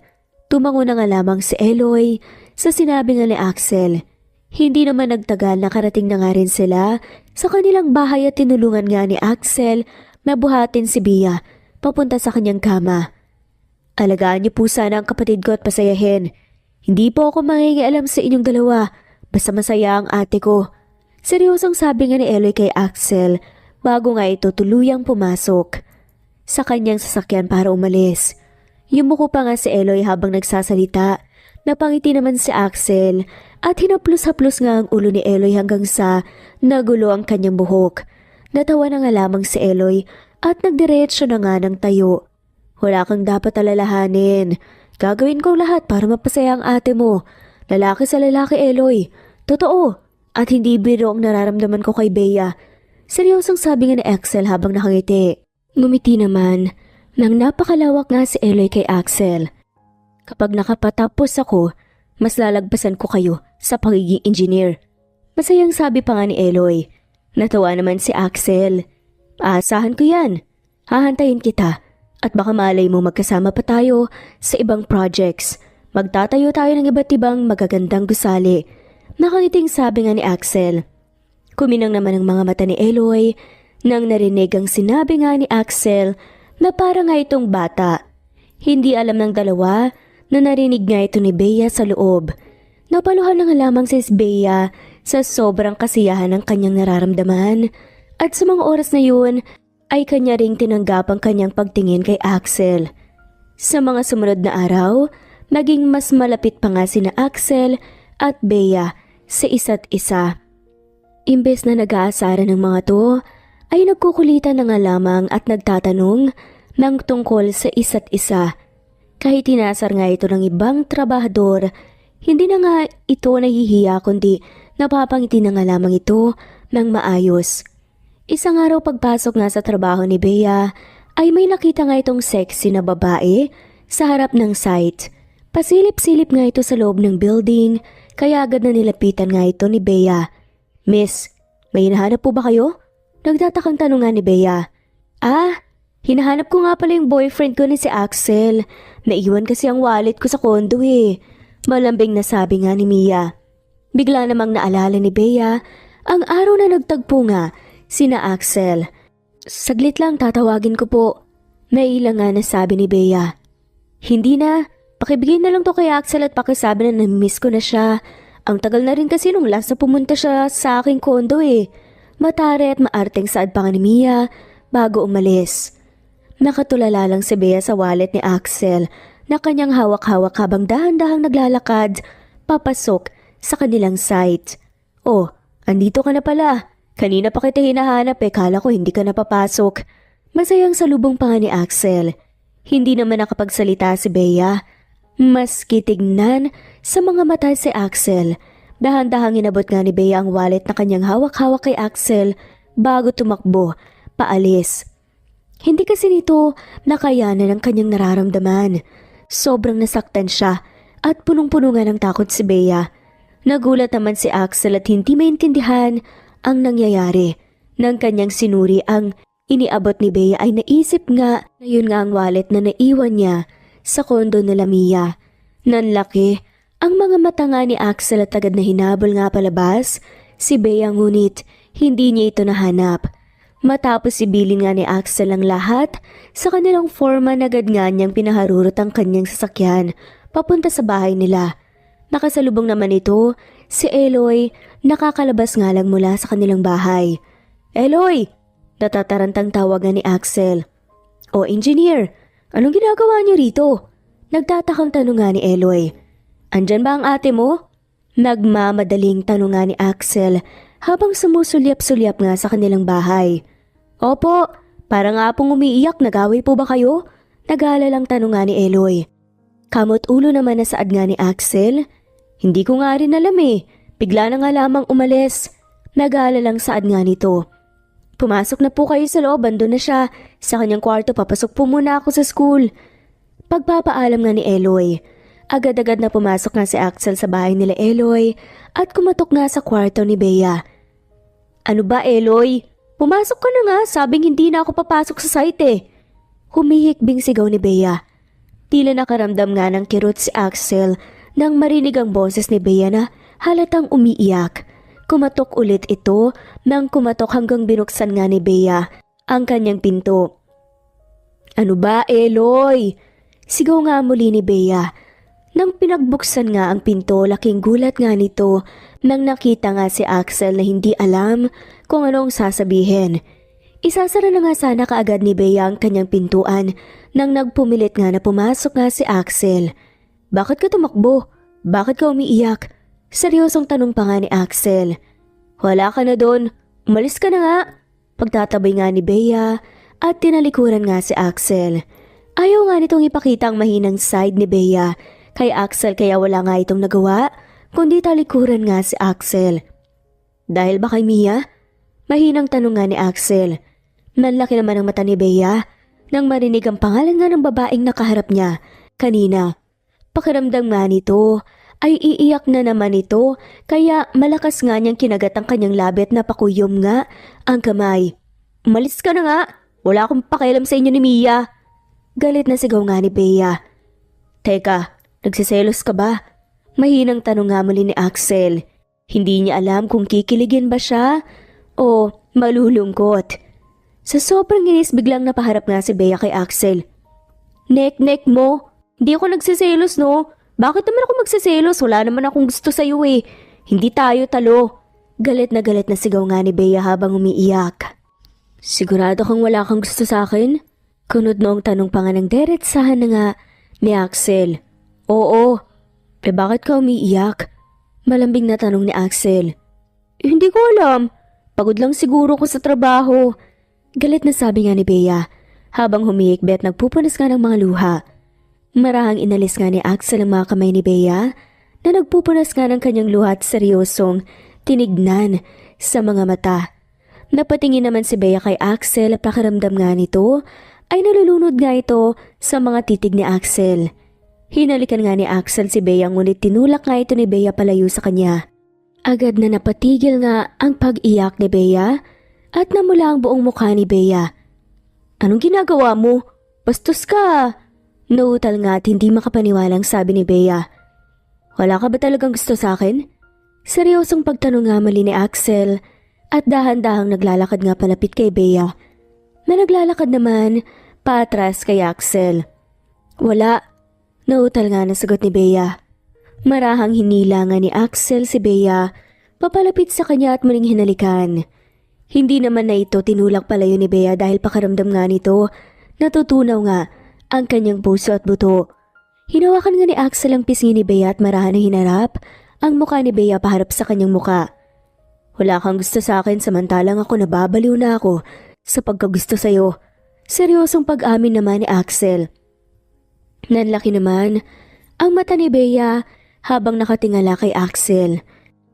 Tumango na nga lamang si Eloy sa sinabi nga ni Axel. Hindi naman nagtagal nakarating na nga rin sila sa kanilang bahay at tinulungan nga ni Axel na buhatin si Bea papunta sa kanyang kama. Alagaan niyo po sana ang kapatid ko at pasayahin. Hindi po ako mangingialam sa inyong dalawa. Basta masaya ang ate ko. Seryosong sabi nga ni Eloy kay Axel bago nga ito tuluyang pumasok sa kanyang sasakyan para umalis. Yumuko pa nga si Eloy habang nagsasalita. Napangiti naman si Axel at hinaplos-haplos nga ang ulo ni Eloy hanggang sa nagulo ang kanyang buhok. Natawa na nga lamang si Eloy at nagdiretso na nga ng tayo. Wala kang dapat alalahanin. Gagawin ko lahat para mapasaya ang ate mo. Lalaki sa lalaki, Eloy. Totoo. At hindi biro ang nararamdaman ko kay Bea. Seryosong sabi nga ni Axel habang nakangiti. Ngumiti naman nang napakalawak nga si Eloy kay Axel. Kapag nakapatapos ako, mas lalagpasan ko kayo sa pagiging engineer. Masayang sabi pa nga ni Eloy. Natawa naman si Axel. Aasahan ko yan. Hahantayin kita at baka malay mo magkasama pa tayo sa ibang projects. Magtatayo tayo ng iba't ibang magagandang gusali. Nakangiting sabi nga ni Axel. Kuminang naman ang mga mata ni Eloy nang narinig ang sinabi nga ni Axel na para nga itong bata. Hindi alam ng dalawa na narinig nga ito ni Bea sa loob. Napaluhan na nga lamang si Bea sa sobrang kasiyahan ng kanyang nararamdaman at sa mga oras na yun ay kanya ring tinanggap ang kanyang pagtingin kay Axel. Sa mga sumunod na araw, naging mas malapit pa nga sina Axel at Bea sa isa't isa. Imbes na nag-aasaran ng mga to, ay nagkukulitan na nga lamang at nagtatanong ng tungkol sa isa't isa. Kahit tinasar nga ito ng ibang trabahador, hindi na nga ito nahihiya kundi napapangiti na nga lamang ito ng maayos. Isang araw pagpasok nga sa trabaho ni Bea ay may nakita nga itong sexy na babae sa harap ng site. Pasilip-silip nga ito sa loob ng building kaya agad na nilapitan nga ito ni Bea. Miss, may hinahanap po ba kayo? Nagtatakang tanong nga ni Bea. Hinahanap ko nga pala yung boyfriend ko ni si Axel. Naiwan kasi ang wallet ko sa kondo eh. Malambing na sabi nga ni Mia. Bigla namang naalala ni Bea ang araw na nagtagpo nga sina Axel. Saglit lang tatawagin ko po. Nailang nga na sabi ni Bea. Hindi na, pakibigay na lang to kay Axel at pakisabi na namiss ko na siya. Ang tagal na rin kasi nung last na pumunta siya sa aking kondo eh. Matare at maarteng saad pa nga ni Mia bago umalis. Nakatulala lang si Bea sa wallet ni Axel na kanyang hawak-hawak habang dahan-dahang naglalakad papasok sa kanilang site. Oh, andito ka na pala. Kanina pa kita hinahanap kala ko hindi ka napapasok. Masayang salubong pa nga ni Axel. Hindi naman nakapagsalita si Bea. Maski tignan sa mga mata si Axel. Dahan-dahang inabot nga ni Bea ang wallet na kanyang hawak-hawak kay Axel bago tumakbo, paalis. Hindi kasi nito nakayanan ang kanyang nararamdaman. Sobrang nasaktan siya at punong-puno nga ng takot si Bea. Nagulat naman si Axel at hindi maintindihan ang nangyayari. Nang kanyang sinuri ang iniabot ni Bea ay naisip nga na yun nga ang wallet na naiwan niya sa kondo nila Mia. Nanlaki ang mga mata nga ni Axel at agad na hinabol nga palabas si Bea ngunit hindi niya ito nahanap. Matapos sibilin nga ni Axel ang lahat sa kanilang foreman agad nga niyang pinaharurot ang kanyang sasakyan papunta sa bahay nila. Nakasalubong naman ito si Eloy, nakakalabas nga lang mula sa kanilang bahay. Eloy! Natatarantang tawagan ni Axel. O engineer, anong ginagawa niyo rito? Nagtatakang tanong nga ni Eloy. Andyan ba ang ate mo? Nagmamadaling tanong nga ni Axel habang sumusulyap-sulyap nga sa kanilang bahay. Opo, para nga pong umiiyak, nag-away po ba kayo? Nag-aalalang tanong nga ni Eloy. Kamot ulo naman na saad nga ni Axel. Hindi ko nga rin alam eh. Bigla na nga lamang umalis. Nag-aalalang saad nga nito. Pumasok na po kayo sa loob, andun na siya. Sa kanyang kwarto, papasok po muna ako sa school. Pagpapaalam nga ni Eloy. Agad-agad na pumasok nga si Axel sa bahay nila Eloy at kumatok nga sa kwarto ni Bea. Ano ba Eloy? Pumasok ka na nga, sabing hindi na ako papasok sa site eh. Humihikbing sigaw ni Bea. Tila nakaramdam nga ng kirot si Axel nang marinig ang boses ni Bea na halatang umiiyak. Kumatok ulit ito nang kumatok hanggang binuksan nga ni Bea ang kanyang pinto. Ano ba Eloy? Sigaw nga muli ni Bea. Nang pinagbuksan nga ang pinto, laking gulat nga nito nang nakita nga si Axel na hindi alam kung anong sasabihin. Isasara na nga sana kaagad ni Bea ang kanyang pintuan nang nagpumilit nga na pumasok nga si Axel. Bakit ka tumakbo? Bakit ka umiiyak? Seryosong tanong pa nga ni Axel. Wala ka na doon. Umalis ka na nga. Pagtatabay nga ni Bea at tinalikuran nga si Axel. Ayaw nga nitong ipakita ang mahinang side ni Bea kay Axel kaya wala nga itong nagawa kundi talikuran nga si Axel. Dahil ba kay Mia? Mahinang tanong nga ni Axel. Nanlaki naman ang mata ni Bea nang marinig ang pangalan nga ng babaeng nakaharap niya kanina. Pakiramdam nga nito ay iiyak na naman ito kaya malakas nga niyang kinagat ang kanyang labi at napakuyom nga ang kamay. Umalis ka na nga! Wala akong pakialam sa inyo ni Mia. Galit na sigaw nga ni Bea. Teka, nagsiselos ka ba? Mahinang tanong nga muli ni Axel. Hindi niya alam kung kikiligin ba siya o malulungkot. Sa sobrang inis biglang napaharap nga si Bea kay Axel. Nek mo, hindi ako nagsiselos no. Bakit naman ako magsiselos? Wala naman akong gusto sa'yo eh. Hindi tayo talo. Galit na sigaw nga ni Bea habang umiiyak. Sigurado kang wala kang gusto sa akin? Kunod noong tanong pa nga ng deretsahan na nga ni Axel. Oo. Bakit ka umiiyak? Malambing na tanong ni Axel. Hindi ko alam. Pagod lang siguro ko sa trabaho. Galit na sabi nga ni Bea habang humihikbi at nagpupunas nga ng mga luha. Marahang inalis nga ni Axel ang mga kamay ni Bea na nagpupunas nga ng kanyang luha at seryosong tinignan sa mga mata. Napatingin naman si Bea kay Axel at pakiramdam nga nito ay nalulunod nga ito sa mga titig ni Axel. Hinalikan nga ni Axel si Bea ngunit tinulak nga ito ni Bea palayo sa kanya. Agad na napatigil nga ang pag-iyak ni Bea at namula ang buong mukha ni Bea. Anong ginagawa mo? Bastos ka! Nautal nga at hindi makapaniwalang sabi ni Bea. Wala ka ba talagang gusto sa akin? Seryosong pagtanong nga mali ni Axel at dahan-dahang naglalakad nga palapit kay Bea na naglalakad naman paatras kay Axel. Wala. Nautal nga na sagot ni Bea. Marahang hinila nga ni Axel si Bea papalapit sa kanya at muling hinalikan. Hindi naman na ito tinulak palayo ni Bea dahil pakaramdam nga nito natutunaw nga ang kanyang puso at buto. Hinawakan nga ni Axel ang pisngi ni Bea at marahan na hinarap ang mukha ni Bea paharap sa kanyang mukha. Wala kang gusto sa akin samantalang ako nababaliw na ako sa pagkagusto sa'yo. Seryosong pag-amin naman ni Axel. Nanlaki naman ang mata ni Bea habang nakatingala kay Axel.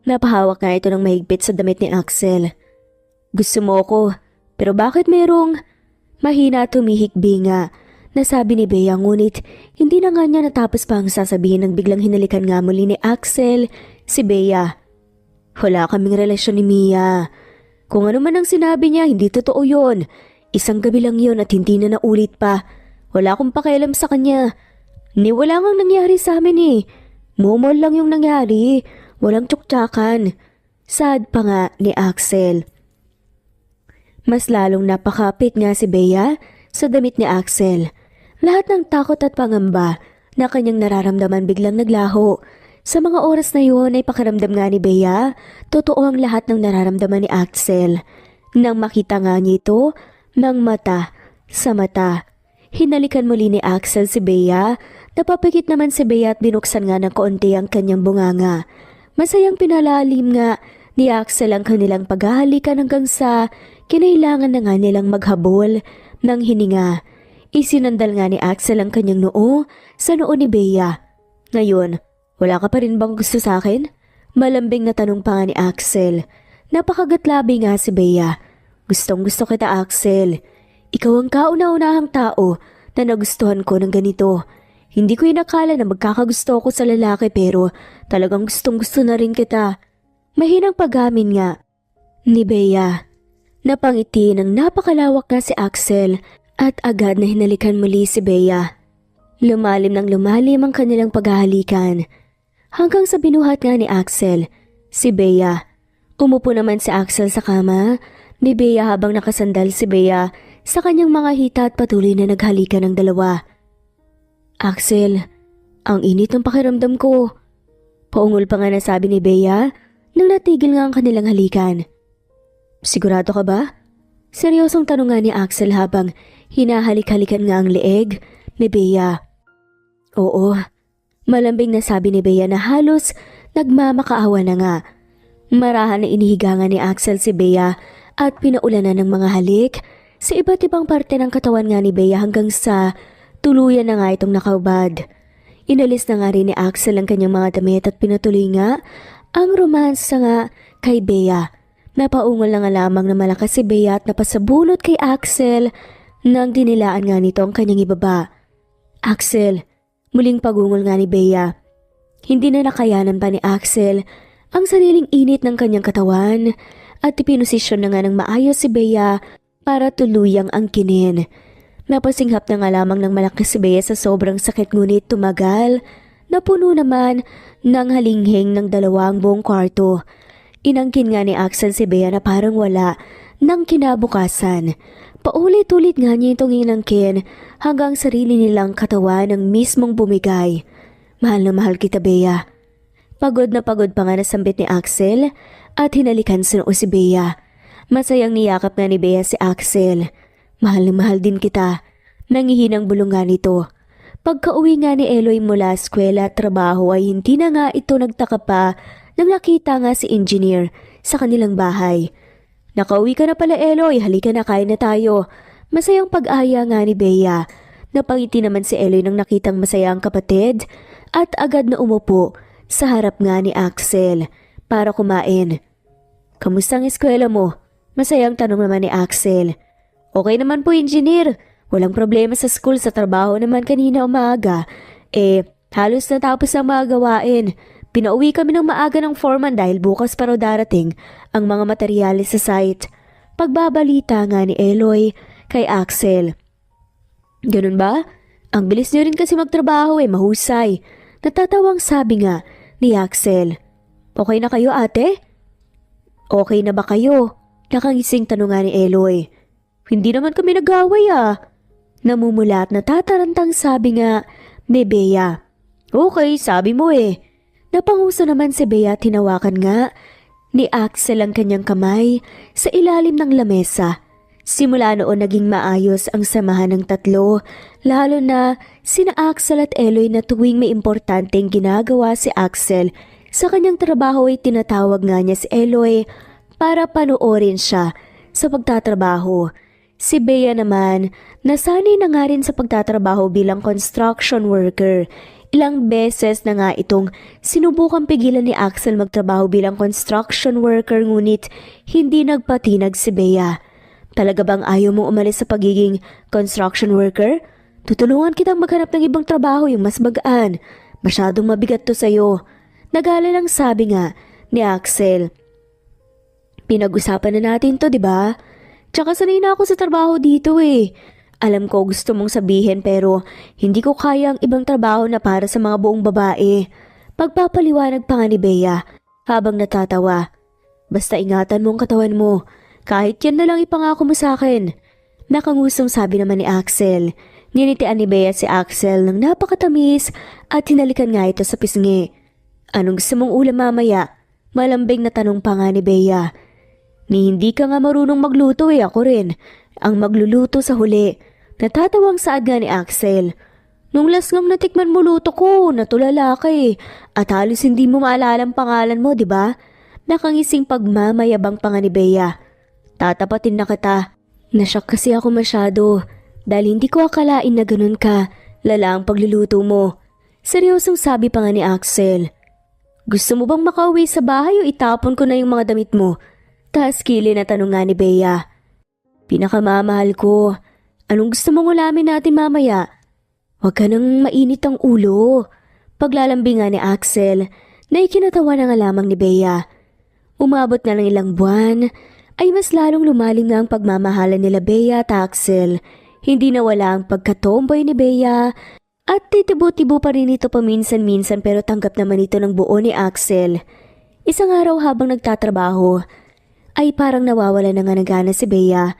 Napahawak nga ito ng mahigpit sa damit ni Axel. Gusto mo ako, pero bakit merong mahina tumihikbi nga? Nasabi ni Bea ngunit hindi na nga niya natapos pa ang sasabihin nang biglang hinalikan nga muli ni Axel si Bea. Wala kaming relasyon ni Mia. Kung ano man ang sinabi niya, hindi totoo yon. Isang gabi lang yon at hindi na naulit pa. Wala akong pakialam sa kanya. Wala ngang nangyari sa amin eh. Momol lang yung nangyari. Walang tsuktsakan. Sad pa nga ni Axel. Mas lalong napakapit nga si Bea sa damit ni Axel. Lahat ng takot at pangamba na kanyang nararamdaman biglang naglaho. Sa mga oras na yun ay pakiramdam nga ni Bea, totoo ang lahat ng nararamdaman ni Axel. Nang makita nga niya ito, ng mata sa mata. Hinalikan muli ni Axel si Bea, napapikit naman si Bea at binuksan nga ng kaunti ang kanyang bunganga. Masayang pinalalim nga ni Axel ang kanilang paghahalikan hanggang sa kinailangan na nga nilang maghabol ng hininga. Isinandal nga ni Axel ang kanyang noo sa noo ni Bea. Ngayon, wala ka pa rin bang gusto sa akin? Malambing na tanong pa nga ni Axel. Napakagatlabi nga si Bea. Gustong gusto kita, Axel. Ikaw ang kauna-unahang tao na nagustuhan ko ng ganito. Hindi ko inakala na magkakagusto ako sa lalaki pero talagang gustong gusto na rin kita. Mahinang pag-amin nga ni Bea. Napangiti ng napakalawak nga si Axel at agad na hinalikan muli si Bea. Lumalim ng lumalim ang kanilang paghahalikan. Hanggang sa binuhat nga ni Axel, si Bea. Umupo naman si Axel sa kama ni Bea habang nakasandal si Bea sa kanyang mga hita at patuloy na naghalikan ng dalawa. Axel, ang init ng pakiramdam ko. Paungol pa nga nasabi ni Bea nang natigil nga ang kanilang halikan. Sigurado ka ba? Seryosong tanong nga ni Axel habang hinahalik-halikan nga ang leeg ni Bea. Oo, malambing na sabi ni Bea na halos nagmamakaawa na nga. Marahan na inihiga nga ni Axel si Bea at pinaulanan ng mga halik sa iba't ibang parte ng katawan nga ni Bea hanggang sa tuluyan na nga itong nakaubad. Inalis na nga rin ni Axel ang kanyang mga damit at pinatuloy nga ang romansa nga kay Bea. Napaungol na nga lamang na malakas si Bea at napasabunot kay Axel nang dinilaan nga nito ang kanyang ibaba. Axel, muling pagungol nga ni Bea. Hindi na nakayanan pa ni Axel ang sariling init ng kanyang katawan at ipinosisyon na nga ng maayos si Bea para tuluyang angkinin. Napasinghap na nga lamang ng malaki si Bea sa sobrang sakit ngunit tumagal. Napuno naman ng halinghing ng dalawang buong kwarto. Inangkin nga ni Axel si Bea na parang wala nang kinabukasan. Paulit-ulit nga niya itong inangkin hanggang sarili nilang katawan ng mismong bumigay. Mahal na mahal kita, Bea. Pagod na pagod pa nga nasambit ni Axel at hinalikan sa noo si Bea. Masayang niyakap nga ni Bea si Axel. Mahal na mahal din kita. Nangihinang bulong nga nito. Pagka-uwi nga ni Eloy mula eskwela at trabaho ay hindi na nga ito nagtaka pa nang nakita nga si engineer sa kanilang bahay. Nakauwi ka na pala, Eloy, halika na, kain na tayo. Masayang pag-aya nga ni Bea. Napangiti naman si Eloy nang nakitang masaya ang kapatid at agad na umupo sa harap nga ni Axel para kumain. Kamusta ang eskwela mo? Masayang tanong naman ni Axel. Okay naman po, engineer. Walang problema sa school, sa trabaho naman kanina umaga. Halos natapos ang mga gawain. Pinauwi kami ng maaga ng foreman dahil bukas pa raw darating ang mga materyales sa site. Pagbabalita nga ni Eloy kay Axel. Ganun ba? Ang bilis niyo rin kasi magtrabaho mahusay. Natatawang sabi nga ni Axel. Okay na kayo, ate? Okay na ba kayo? Nakangising tanong nga ni Eloy. Hindi naman kami nag-away Namumula at natatarantang sabi nga ni Bea. Okay, sabi mo Napanguso naman si Bea at hinawakan nga ni Axel ang kanyang kamay sa ilalim ng lamesa. Simula noon naging maayos ang samahan ng tatlo, lalo na sina Axel at Eloy na tuwing may importanteng ginagawa si Axel sa kanyang trabaho ay tinatawag nga niya si Eloy para panoorin siya sa pagtatrabaho. Si Bea naman, nasanay na nga rin sa pagtatrabaho bilang construction worker. Ilang beses na nga itong sinubukang pigilan ni Axel magtrabaho bilang construction worker ngunit hindi nagpatinag si Bea. Talaga bang ayaw mong umalis sa pagiging construction worker? Tutulungan kitang maghanap ng ibang trabaho yung mas magaan. Masyadong mabigat to sa'yo. Nagala lang sabi nga ni Axel. Pinag-usapan na natin to, diba? Tsaka sanay na ako sa trabaho dito Alam ko gusto mong sabihin pero hindi ko kaya ang ibang trabaho na para sa mga buong babae. Pagpapaliwanag pa nga ni Bea habang natatawa. Basta ingatan mo ang katawan mo. Kahit yan na lang ipangako mo sa akin. Nakangusong sabi naman ni Axel. Ninitian ni Bea si Axel ng napakatamis at hinalikan nga ito sa pisngi. Anong gusto mong ulam mamaya? Malambing na tanong pa nga ni Bea. Ni hindi ka nga marunong magluto ako rin. Ang magluluto sa huli. Natatawang saad nga ni Axel. Nung last ngang natikman mo luto ko, natulala ka At halos hindi mo maalala ang pangalan mo, di ba? Nakangising pagmamayabang pa nga ni Bea. Tatapatin na kita. Nasyak kasi ako masyado. Dahil hindi ko akalain na ganun ka. Lala ang pagluluto mo. Seryosong sabi pa nga ni Axel. Gusto mo bang makauwi sa bahay o itapon ko na yung mga damit mo? Taas kili na tanong nga ni Bea. Pinakamamahal ko. Anong gusto mong ulamin natin mamaya? Huwag ka nang mainit ang ulo. Paglalambing nga ni Axel na ikinatawa na nga lamang ni Bea. Umabot na ng ilang buwan ay mas lalong lumalim nga ang pagmamahalan nila Bea at Axel. Hindi nawala ang pagkatomboy ni Bea at titibo-tibo pa rin ito paminsan-minsan pero tanggap naman ito ng buo ni Axel. Isang araw habang nagtatrabaho ay parang nawawala na nga ng gana si Bea.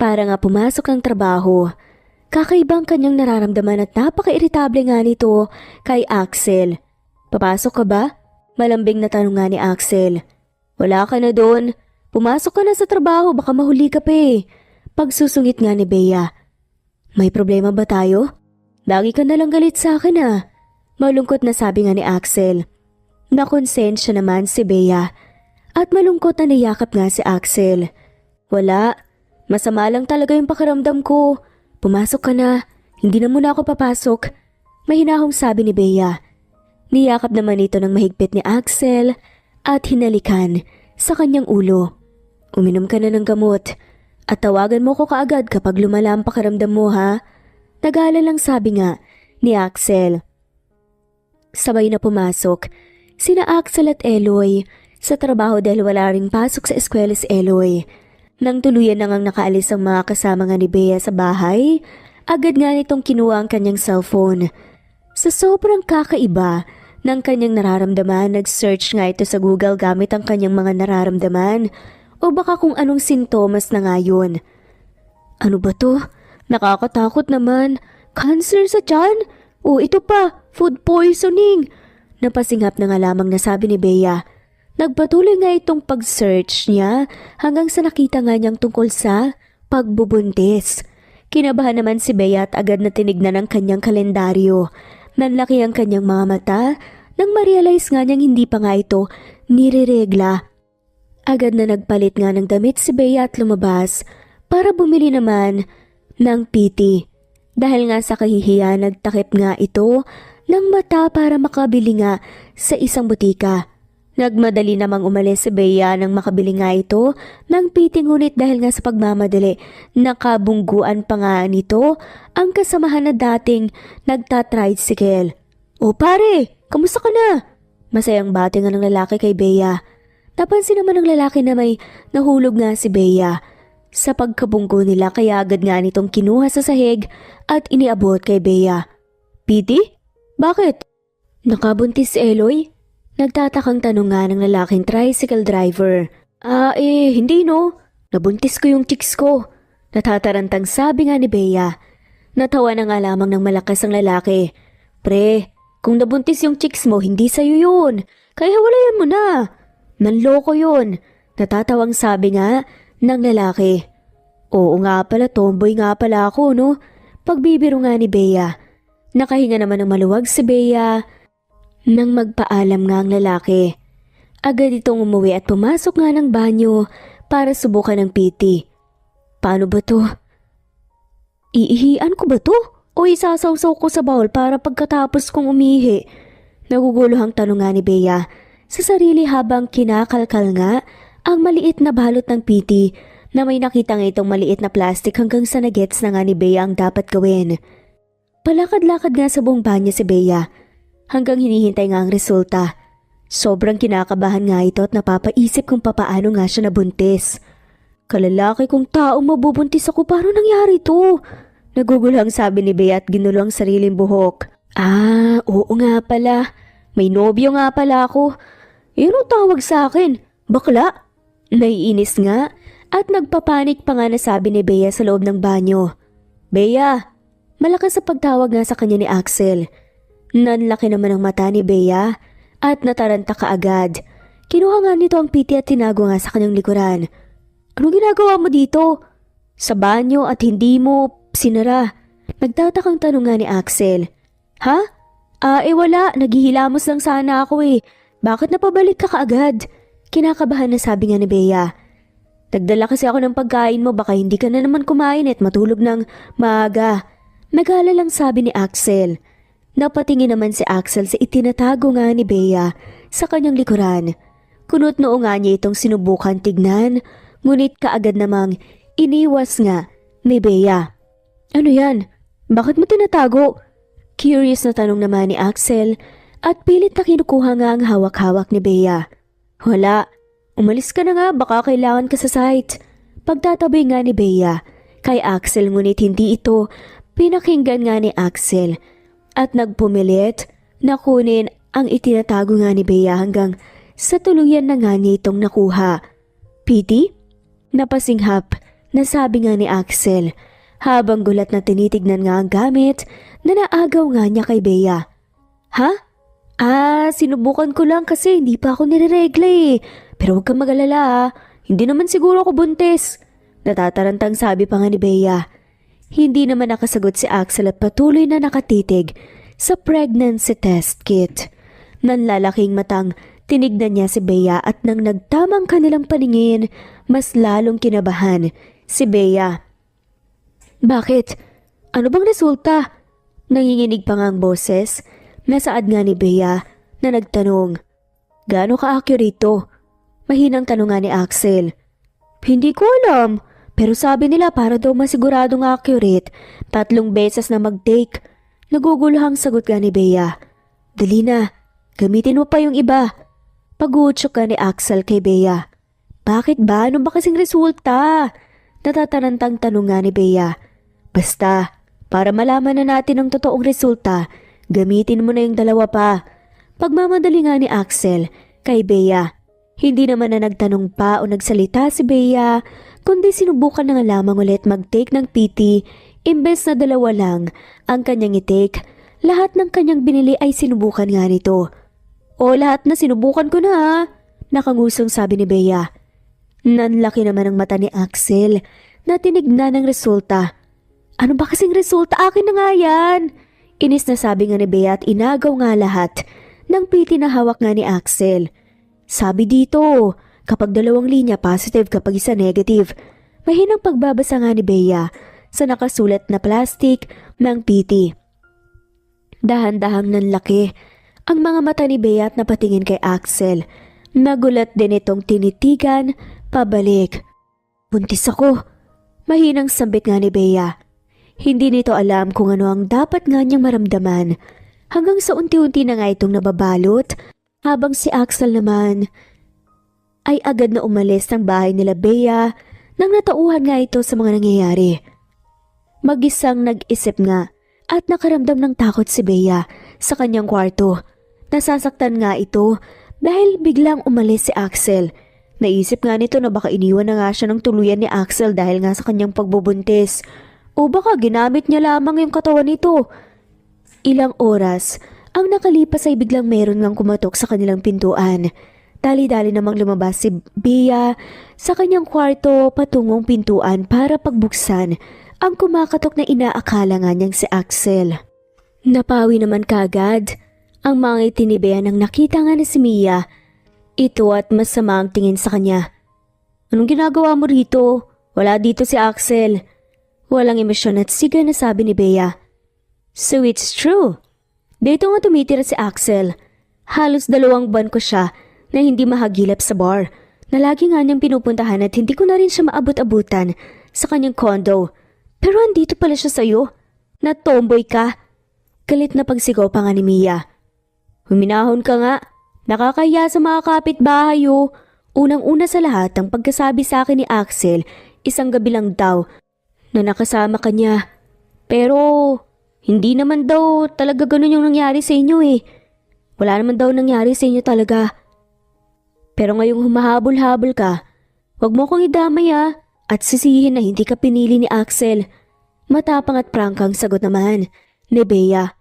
Para nga pumasok ang trabaho. Kakaibang kanyang nararamdaman at napaka-irritable nga nito kay Axel. Papasok ka ba? Malambing na tanong nga ni Axel. Wala ka na doon. Pumasok ka na sa trabaho, baka mahuli ka pa Pagsusungit nga ni Bea. May problema ba tayo? Lagi ka nalang galit sa akin Malungkot na sabi nga ni Axel. Nakonsensya naman si Bea. At malungkot na niyakap nga si Axel. Wala. Masama lang talaga yung pakiramdam ko. Pumasok ka na. Hindi na muna ako papasok. Mahinahong sabi ni Bea. Niyakap naman ito ng mahigpit ni Axel at hinalikan sa kanyang ulo. Uminom ka na ng gamot at tawagan mo ko kaagad kapag lumala ang pakiramdam mo Nagala lang sabi nga ni Axel. Sabay na pumasok sina Axel at Eloy sa trabaho dahil wala ring pasok sa eskwela si Eloy. Nang tuluyan na ngang nakaalis ang mga kasama nga ni Bea sa bahay, agad nga nitong kinuha ang kanyang cellphone. Sa sobrang kakaiba ng kanyang nararamdaman, nag-search nga ito sa Google gamit ang kanyang mga nararamdaman o baka kung anong sintomas na nga yun. Ano ba to? Nakakatakot naman. Cancer sa tiyan? O ito pa, food poisoning. Napasinghap na nga lamang nasabi ni Bea. Nagpatuloy nga itong pag-search niya hanggang sa nakita nga niyang tungkol sa pagbubuntis. Kinabahan naman si Bea at agad na tinignan ang kanyang kalendaryo. Nanlaki ang kanyang mga mata nang ma-realize nga niyang hindi pa nga ito nireregla. Agad na nagpalit nga ng damit si Bea at lumabas para bumili naman ng PT. Dahil nga sa kahihiyan, nagtakip nga ito ng mata para makabili nga sa isang butika. Nagmadali namang umalis si Bea nang makabili nga ito ng PT, ngunit dahil nga sa pagmamadali, nakabungguan pa nga nito ang kasamahan na dating nagtatricycle. O pare, kamusta ka na? Masayang bati nga ng lalaki kay Bea. Napansin naman ng lalaki na may nahulog nga si Bea sa pagkabunggo nila, kaya agad nga nitong kinuha sa sahig at iniabot kay Bea. PT? Bakit? Nakabuntis si Eloy? Nagtatakang tanong nga ng lalaking tricycle driver. Hindi no. Nabuntis ko yung chicks ko. Natatarantang sabi nga ni Bea. Natawa na nga lamang ng malakas ang lalaki. Pre, kung nabuntis yung chicks mo, hindi sa'yo yun. Kaya walayan mo na. Nanloko yun. Natatawang sabi nga ng lalaki. Oo nga pala, tomboy nga pala ako, no? Pagbibiro nga ni Bea. Nakahinga naman ng maluwag si Bea nang magpaalam nga ang lalaki. Agad itong umuwi at pumasok nga ng banyo para subukan ng PT. Paano ba to? Iihian ko ba to? O isasawsaw ko sa bowl para pagkatapos kong umihi? Naguguluhang tanong nga ni Bea sa sarili habang kinakalkal nga ang maliit na balot ng PT na may nakita nga itong maliit na plastic hanggang sa nagets na nga ni Bea ang dapat gawin. Palakad-lakad nga sa buong banyo si Bea hanggang hinihintay nga ang resulta. Sobrang kinakabahan nga ito at napapaisip kung papaano nga siya nabuntis. Kalalaki kong taong mabubuntis ako, paano nangyari ito? Naguguluhang sabi ni Bea at ginulo ang sariling buhok. Oo nga pala. May nobyo nga pala ako. Ano tawag sa akin? Bakla? Naiinis nga at nagpapanik pa nga na sabi ni Bea sa loob ng banyo. Bea! Malakas sa pagtawag nga sa kanya ni Axel. Nanlaki naman ang mata ni Bea at nataranta kaagad. Kinuha nga nito ang PT at tinago nga sa kanyang likuran. Anong ginagawa mo dito? Sa banyo at hindi mo sinara. Nagtatakang tanong nga ni Axel. Ha? Wala. Naghihilamos lang sana ako eh. Bakit napabalik ka kaagad? Kinakabahan na sabi nga ni Bea. Nagdala kasi ako ng pagkain mo, baka hindi ka na naman kumain at matulog ng maaga. Nag-alala lang sabi ni Axel. Napatingin naman si Axel sa itinatago nga ni Bea sa kanyang likuran. Kunot noo nga niya itong sinubukan tignan, ngunit kaagad namang iniwas nga ni Bea. Ano yan? Bakit mo tinatago? Curious na tanong naman ni Axel at pilit na kinukuha nga ang hawak-hawak ni Bea. Wala. Umalis ka na nga, baka kailangan ka sa site. Pagtatabi nga ni Bea kay Axel, ngunit hindi ito pinakinggan nga ni Axel at nagpumilit na kunin ang itinatago nga ni Bea hanggang sa tuluyan na nga niya itong nakuha. PT? Napasinghap na sabi nga ni Axel habang gulat na tinitignan nga ang gamit na naagaw nga niya kay Bea. Ha? Sinubukan ko lang kasi hindi pa ako nireregla eh. Pero huwag kang mag-alala ha. Hindi naman siguro ako buntis. Natatarantang sabi pa nga ni Bea. Hindi naman nakasagot si Axel at patuloy na nakatitig sa pregnancy test kit. Nanlalaking matang tinignan niya si Bea at nang nagtamang kanilang paningin, mas lalong kinabahan si Bea. Bakit? Ano bang resulta? Nanginginig pa nga ang boses. Nasaad nga ni Bea na nagtanong. Gaano ka-accurate to? Mahinang tanong nga ni Axel. Hindi ko alam. Pero sabi nila para daw masiguradong accurate, 3 beses na mag-take. Naguguluhang sagot nga ni Bea. Dali na, gamitin mo pa yung iba. Pag-uutsok ka ni Axel kay Bea. Bakit ba? Ano ba kasing resulta? Natatarantang tanong nga ni Bea. Basta, para malaman na natin ang totoong resulta, gamitin mo na yung dalawa pa. Pagmamadali nga ni Axel kay Bea. Hindi naman na nagtanong pa o nagsalita si Bea, kundi sinubukan na nga lamang ulit mag-take ng PT, imbes na dalawa lang ang kanyang i-take. Lahat ng kanyang binili ay sinubukan nga nito. O lahat na sinubukan ko na ha, nakangusong sabi ni Bea. Nanlaki naman ang mata ni Axel na tinignan ng resulta. Ano ba kasing resulta? Akin na nga yan! Inis na sabi nga ni Bea at inagaw nga lahat ng PT na hawak nga ni Axel. Sabi dito, kapag 2 linya positive, kapag isa negative. Mahinang pagbabasa nga ni Bea sa nakasulat na plastic ng PT. Dahan-dahang nanlaki ang mga mata ni Bea at napatingin kay Axel. Nagulat din itong tinitigan pabalik. Buntis ako. Mahinang sambit nga ni Bea. Hindi nito alam kung ano ang dapat nga niyang maramdaman. Hanggang sa unti-unti na nga itong nababalot, habang si Axel naman ay agad na umalis ng bahay nila Bea nang natauhan nga ito sa mga nangyayari. Mag-isang nag-isip nga at nakaramdam ng takot si Bea sa kanyang kwarto. Nasasaktan nga ito dahil biglang umalis si Axel. Naisip nga nito na baka iniwan na nga siya ng tuluyan ni Axel dahil nga sa kanyang pagbubuntis. O baka ginamit niya lamang yung katawan nito. Ilang oras ang nakalipas ay biglang meron ngang kumatok sa kanilang pintuan. Dali-dali namang lumabas si Bea sa kanyang kwarto patungong pintuan para pagbuksan ang kumakatok na inaakala nga niyang si Axel. Napawi naman kaagad ang mga ngiti ni Bea nang nakita nga ni si Mia. Ito at masama ang tingin sa kanya. Anong ginagawa mo rito? Wala dito si Axel. Walang emosyon at siga na sabi ni Bea. So it's true. Dito nga tumitira si Axel. Halos 2 buwan ko siya na hindi mahagilap sa bar. Na lagi nga niyang pinupuntahan at hindi ko na rin siya maabot-abutan sa kanyang condo. Pero andito pala siya sa'yo. Na tomboy ka. Galit na pagsigaw pa nga ni Mia. Huminahon ka nga. Nakakahiya sa mga kapitbahay oh. Unang-una sa lahat ang pagkasabi sa akin ni Axel, isang gabi lang daw na nakasama ka niya. Pero hindi naman daw talaga ganun yung nangyari sa inyo eh. Wala naman daw nangyari sa inyo talaga. Pero ngayong humahabol-habol ka, wag mo kong idamay ah. At sisihin na hindi ka pinili ni Axel. Matapang at prangkang sagot naman ni Bea.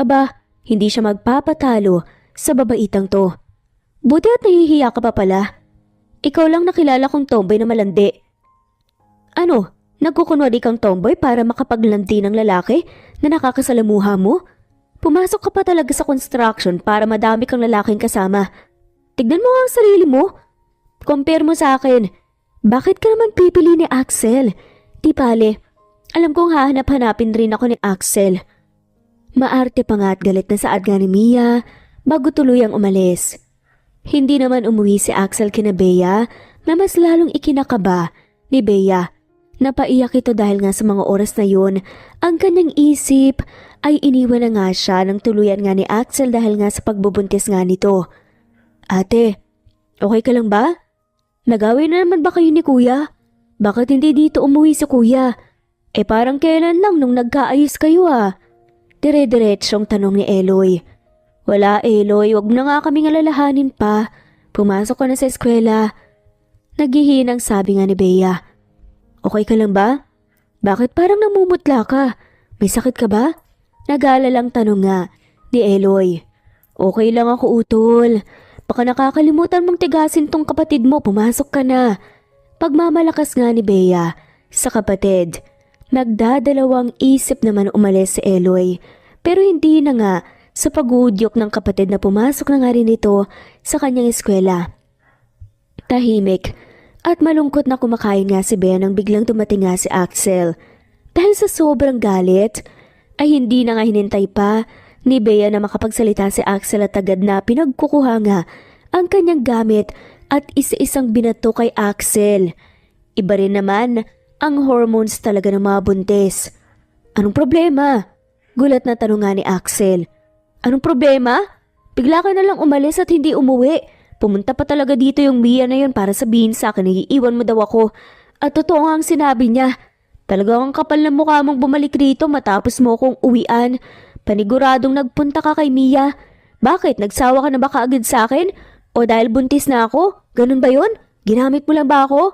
Aba, hindi siya magpapatalo sa babaitang to. Buti at nahihiya ka pa pala. Ikaw lang nakilala kong tomboy na malandi. Ano, nagkukunwari kang tomboy para makapaglandi ng lalaki na nakakasalamuha mo? Pumasok ka pa talaga sa construction para madami kang lalaking kasama. Tignan mo nga ang sarili mo. Compare mo sa akin. Bakit ka naman pipili ni Axel? Di bale, alam kong hahanap-hanapin rin ako ni Axel. Maarte pa nga at galit na saad nga ni Mia bago tuluyang umalis. Hindi naman umuwi si Axel kina Bea na mas lalong ikinakaba ni Bea. Napaiyak ito dahil nga sa mga oras na yun, ang kanyang isip ay iniwan na nga siya ng tuluyan nga ni Axel dahil nga sa pagbubuntis nga nito. Ate, okay ka lang ba? Nagawin na naman ba kayo ni Kuya? Bakit hindi dito umuwi si Kuya? Parang kailan lang nung nagkaayos kayo ah. Dire-diretsyong tanong ni Eloy. Wala Eloy, wag mo na nga kaming alalahanin pa. Pumasok ka na sa eskwela. Naghihinang sabi nga ni Bea. Okay ka lang ba? Bakit parang namumutla ka? May sakit ka ba? Nag-aalalang tanong nga ni Eloy. Okay lang ako utol. Baka nakakalimutan mong tigasin tong kapatid mo, pumasok ka na. Pagmamalakas nga ni Bea sa kapatid. Nagdadalawang isip naman umalis si Eloy. Pero hindi na nga sa pag-uudyok ng kapatid na pumasok na nga rin ito sa kanyang eskwela. Tahimik at malungkot na kumakain nga si Bea nang biglang dumating nga si Axel. Dahil sa sobrang galit ay hindi na nga hinintay pa ni Bea na makapagsalita si Axel at agad na pinagkukuha nga ang kanyang gamit at isa-isang binato kay Axel. Iba rin naman ang hormones talaga ng mga buntis. Anong problema? Gulat na tanong nga ni Axel. Anong problema? Bigla ka na lang umalis at hindi umuwi.
Pumunta pa talaga dito yung Mia na yun para sabihin sa akin na iiwan mo daw ako. At totoo nga ang sinabi niya. Talagang ang kapal na mukha mong bumalik rito matapos mo kong uwian. Paniguradong nagpunta ka kay Mia. Bakit? Nagsawa ka na ba kaagad sa akin? O dahil buntis na ako? Ganun ba yun? Ginamit mo lang ba ako?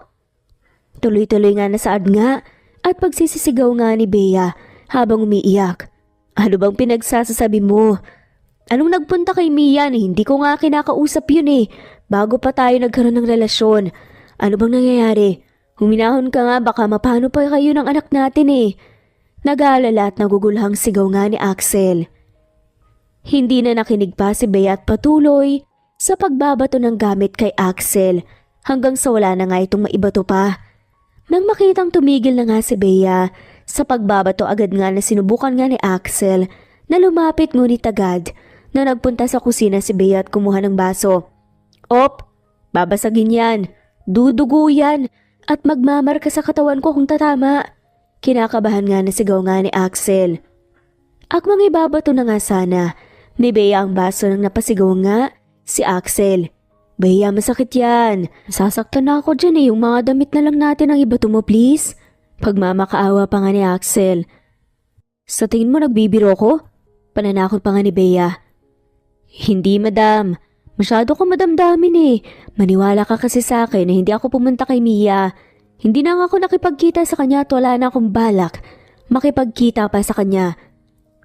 Tuloy-tuloy nga nasaad nga at pagsisisigaw nga ni Bea habang umiiyak. Ano bang pinagsasasabi mo? Anong nagpunta kay Mia na hindi ko nga kinakausap yun eh, bago pa tayo nagkaroon ng relasyon? Ano bang nangyayari? Huminahon ka nga baka mapano pa kayo ng anak natin eh. Nag-aalala at nagugulhang sigaw nga ni Axel. Hindi na nakinig pa si Bea at patuloy sa pagbabato ng gamit kay Axel hanggang sa wala na nga itong maibato pa. Nang makitang tumigil na nga si Bea sa pagbabato agad nga na sinubukan nga ni Axel na lumapit ngunit agad na nagpunta sa kusina si Bea at kumuha ng baso. Op, babasagin yan, dudugo yan at magmamarka sa katawan ko kung tatama. Kinakabahan nga na sigaw nga ni Axel. Akmang ibabato na nga sana ni Bea ang baso nang napasigaw nga si Axel. Bea, masakit yan. Sasaktan na ako dyan eh, yung mga damit na lang natin ang ibato mo please. Pagmamakaawa pa nga ni Axel. Sa tingin mo nagbibiro ko? Pananakot pa nga ni Bea. Hindi madam, masyado ko madamdamin eh. Maniwala ka kasi sa akin na hindi ako pumunta kay Mia. Hindi na nga ako nakipagkita sa kanya at wala na akong balak makipagkita pa sa kanya.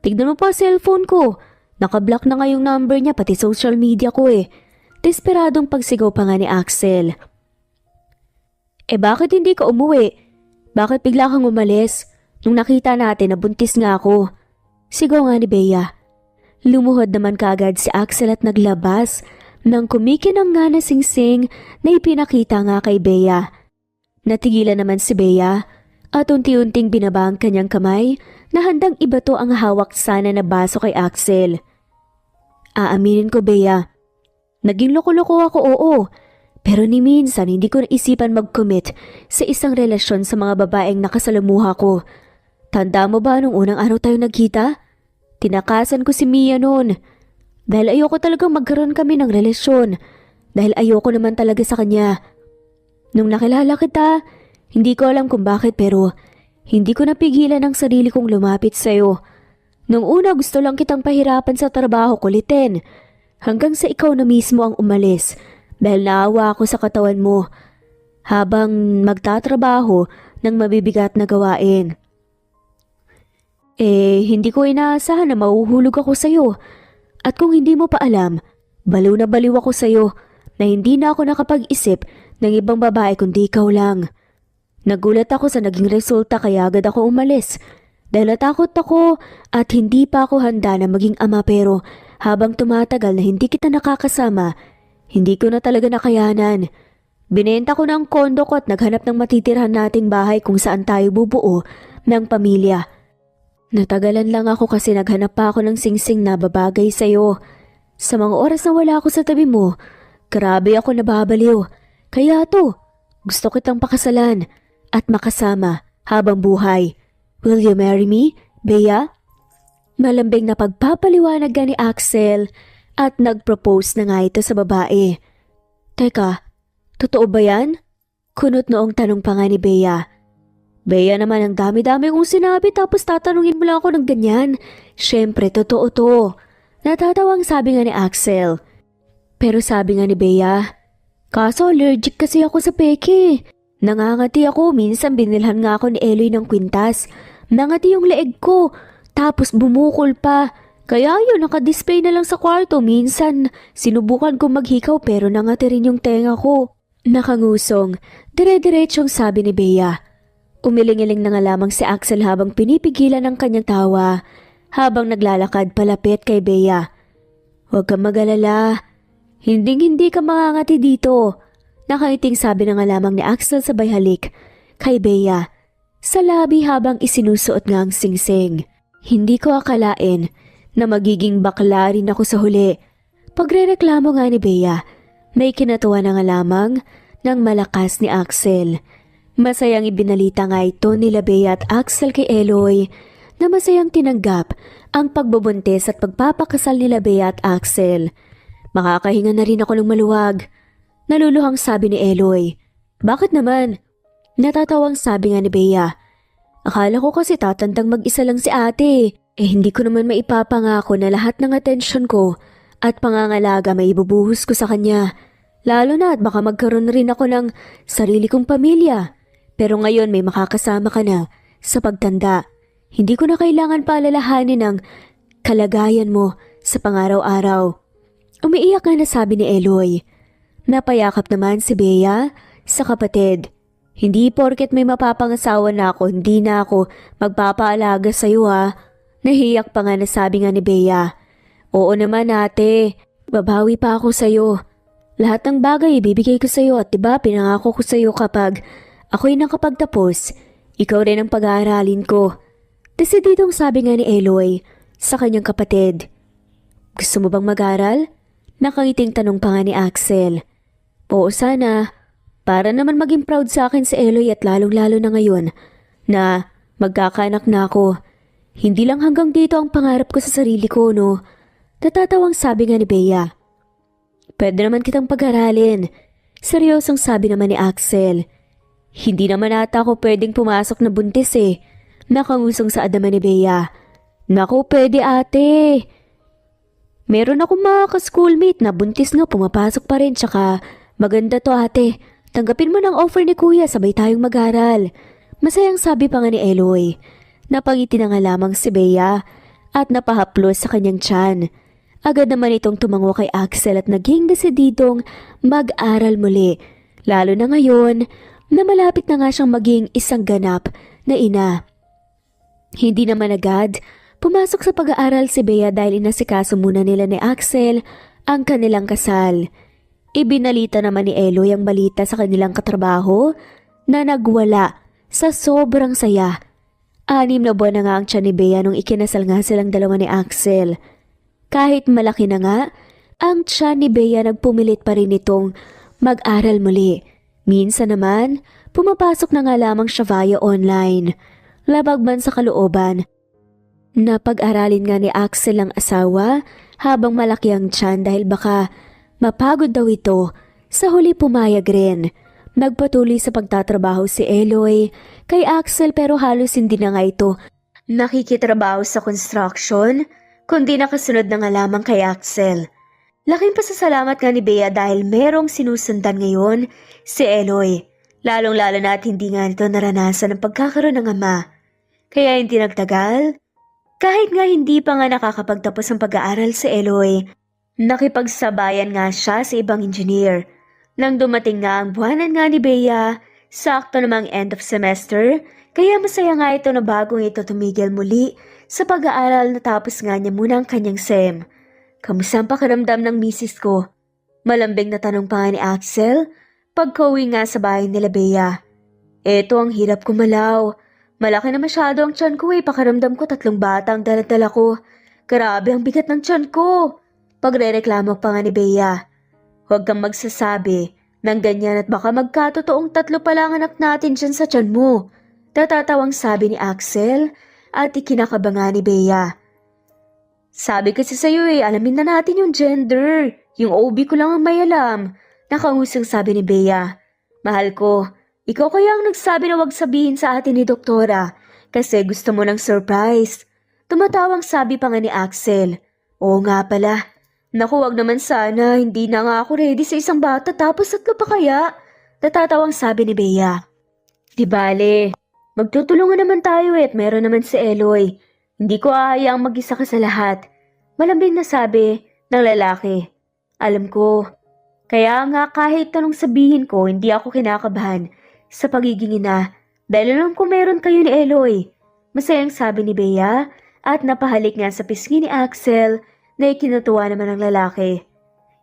Tignan mo pa ang cellphone ko. Nakablock na nga yung number niya pati social media ko eh. Desperadong pagsigaw pa nga ni Axel. Eh bakit hindi ka umuwi? Bakit bigla kang umalis? Nung nakita natin na buntis nga ako. Sigaw nga ni Bea. Lumuhod naman kaagad si Axel at naglabas nang kumikinang nga na singsing na ipinakita nga kay Bea. Natigilan naman si Bea at unti-unting binaba ang kanyang kamay na handang ibato ang hawak sana na baso kay Axel. Aaminin ko Bea, naging loko-loko ako oo, pero ni minsan hindi ko naisipan mag-commit sa isang relasyon sa mga babaeng nakasalamuha ko. Tanda mo ba nung unang araw tayo nagkita? Tinakasan ko si Mia noon dahil ayoko talagang magkaroon kami ng relasyon dahil ayoko naman talaga sa kanya. Nung nakilala kita, hindi ko alam kung bakit pero hindi ko napigilan ang sarili kong lumapit sa'yo. Nung una gusto lang kitang pahirapan sa trabaho kulitin hanggang sa ikaw na mismo ang umalis dahil naawa ako sa katawan mo habang magtatrabaho ng mabibigat na gawain. Hindi ko inaasahan na mahuhulog ako sa'yo at kung hindi mo pa alam, baliw na baliw ako sa'yo na hindi na ako nakapag-isip ng ibang babae kundi ikaw lang. Nagulat ako sa naging resulta kaya agad ako umalis dahil natakot ako at hindi pa ako handa na maging ama pero habang tumatagal na hindi kita nakakasama, hindi ko na talaga nakayanan. Binenta ko ng kondo ko at naghanap ng matitirhan nating bahay kung saan tayo bubuo ng pamilya. Natagalan lang ako kasi naghanap pa ako ng singsing na babagay sa'yo. Sa mga oras na wala ako sa tabi mo, grabe ako nababaliw. Kaya to, gusto kitang pakasalan at makasama habang buhay. Will you marry me, Bea? Malambing na pagpapaliwanag ni Axel at nag-propose na nga ito sa babae. Teka, totoo ba yan? Kunot noong tanong pa nga ni Bea. Bea naman ang dami-dami kong sinabi tapos tatanungin mo lang ako ng ganyan. Siyempre, totoo to. Natatawang sabi nga ni Axel. Pero sabi nga ni Bea, kaso allergic kasi ako sa peke. Nangangati ako, minsan binilhan nga ako ni Eloy ng kwintas. Nangati yung leeg ko, tapos bumukol pa. Kaya yun, nakadisplay na lang sa kwarto. Minsan, sinubukan kong maghikaw pero nangati rin yung tenga ko. Nakangusong, dire-diretsyong sabi ni Bea. Umiling-iling na nga lamang si Axel habang pinipigilan ang kanyang tawa habang naglalakad palapit kay Bea. Huwag kang mag-alala. Hinding-hindi ka mangangati dito. Nakaiting sabi na nga lamang ni Axel sabay halik kay Bea sa labi habang isinusuot nga ang singsing. Hindi ko akalain na magiging bakla rin ako sa huli. Pagrereklamo nga ni Bea, may kinatawa na nga lamang ng malakas ni Axel. Masayang ibinalita nga ito nila Bea at Axel kay Eloy na masayang tinanggap ang pagbubuntis at pagpapakasal nila Bea at Axel. Makakahinga na rin ako ng maluwag. Naluluhang sabi ni Eloy. Bakit naman? Natatawang sabi nga ni Bea. Akala ko kasi tatandang mag-isa lang si ate. Hindi ko naman maipapangako na lahat ng atensyon ko at pangangalaga may ibubuhos ko sa kanya. Lalo na at baka magkaroon rin ako ng sarili kong pamilya. Pero ngayon may makakasama ka na sa pagtanda. Hindi ko na kailangan paalalahanin ang kalagayan mo sa pangaraw-araw. Umiiyak nga na sabi ni Eloy. Napayakap naman si Bea sa kapatid. Hindi porket may mapapangasawa na ako, hindi na ako magpapaalaga sa iyo ha. Nahiyak pa nga na sabi nga ni Bea. Oo naman ate, babawi pa ako sa iyo. Lahat ng bagay ibibigay ko sa iyo at diba pinangako ko sa iyo kapag ako'y nakapagtapos, ikaw rin ang pag-aaralin ko. Desididong sabi nga ni Eloy sa kanyang kapatid. Gusto mo bang mag-aral? Nakangiting tanong pa nga ni Axel. Oo sana, para naman maging proud sa akin si Eloy at lalong-lalo na ngayon na magkakaanak na ako. Hindi lang hanggang dito ang pangarap ko sa sarili ko, no? Natatawang sabi nga ni Bea. Pwede naman kitang pag-aralin. Seryosong sabi naman ni Axel. Hindi naman ata ako pwedeng pumasok na buntis eh. Nakangusong sa adaman ni Bea. Naku, pwede ate. Meron akong mga ka-schoolmate na buntis nga pumapasok pa rin tsaka maganda to ate. Tanggapin mo ng offer ni kuya sabay tayong mag-aral. Masayang sabi pa nga ni Eloy. Napangiti na nga lamang si Bea at napahaplos sa kanyang tiyan. Agad naman itong tumango kay Axel at naging desididong mag-aral muli. Lalo na ngayon na malapit na nga siyang maging isang ganap na ina. Hindi naman agad pumasok sa pag-aaral si Bea dahil inasikaso muna nila ni Axel ang kanilang kasal. Ibinalita naman ni Eloy ang balita sa kanilang katrabaho na nagwala sa sobrang saya. 6 na buwan na nga ang tiyan ni Bea nung ikinasal nga silang dalawa ni Axel. Kahit malaki na nga, ang tiyan ni Bea nagpumilit pa rin itong mag-aral muli. Minsan naman, pumapasok na nga lamang siya via online. Labag man sa kalooban. Napag-aralin nga ni Axel ang asawa habang malaki ang tiyan dahil baka mapagod daw ito. Sa huli pumayag rin. Nagpatuloy sa pagtatrabaho si Eloy kay Axel pero halos hindi na nga ito nakikitrabaho sa construction, kundi nakasunod na nga lamang kay Axel. Laking pasasalamat nga ni Bea dahil merong sinusundan ngayon si Eloy. Lalong-lalo na at hindi nga nito naranasan ang pagkakaroon ng ama. Kaya hindi nagtagal. Kahit nga hindi pa nga nakakapagtapos ang pag-aaral si Eloy, nakipagsabayan nga siya sa ibang engineer. Nang dumating nga ang buwanan nga ni Bea, sakto namang end of semester, kaya masaya nga ito na bagong ito tumigil muli sa pag-aaral natapos nga niya muna ang kanyang SEM. Kamusta ang pakiramdam ng misis ko? Malambing na tanong pa nga ni Axel, pagkauwi nga sa bahay nila Bea. Eto ang hirap kumalaw. Malaki na masyado ang tiyan ko pakiramdam ko 3 bata ang daladala ko. Grabe ang bigat ng tiyan ko. Pagrereklamo pa nga ni Bea. Huwag kang magsasabi ng ganyan at baka magkatotoong 3 pa lang anak natin dyan sa tiyan mo. Tatatawang sabi ni Axel at ikinakaba nga ni Bea. Sabi kasi sa'yo alamin na natin yung gender. Yung OB ko lang ang may alam. Nakangusang sabi ni Bea. Mahal ko, ikaw kaya ang nagsabi na wag sabihin sa atin ni Doktora kasi gusto mo ng surprise. Tumatawang sabi pa nga ni Axel. Oo nga pala. Naku, wag naman sana, hindi na nga ako ready sa isang bata tapos 3 pa kaya? Natatawang sabi ni Bea. Di bale, magtutulungan naman tayo at meron naman si Eloy. Hindi ko ahayaang mag-isa ka sa lahat. Malambing na sabi ng lalaki. Alam ko, kaya nga kahit tanong sabihin ko, hindi ako kinakabahan sa pagiging ina dahil alam ko meron kayo ni Eloy. Masayang sabi ni Bea at napahalik nga sa pisngi ni Axel na ikinutuwa naman ng lalaki.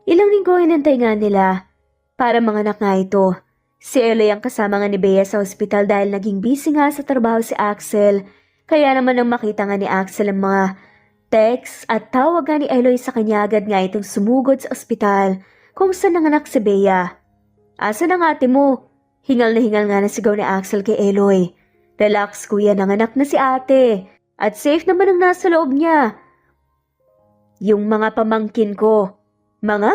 Ilang linggo inantay nga nila para manganak nga ito. Si Eloy ang kasama nga ni Bea sa ospital dahil naging busy nga sa trabaho si Axel. Kaya naman nang makita nga ni Axel ang mga text at tawag nga ni Eloy sa kanya agad nga itong sumugod sa ospital kung saan nanganak si Bea. Asan ang ate mo? Hingal nga na sigaw ni Axel kay Eloy. Relax kuya, nanganak na si ate. At safe naman ang nasa loob niya. Yung mga pamangkin ko, Mga?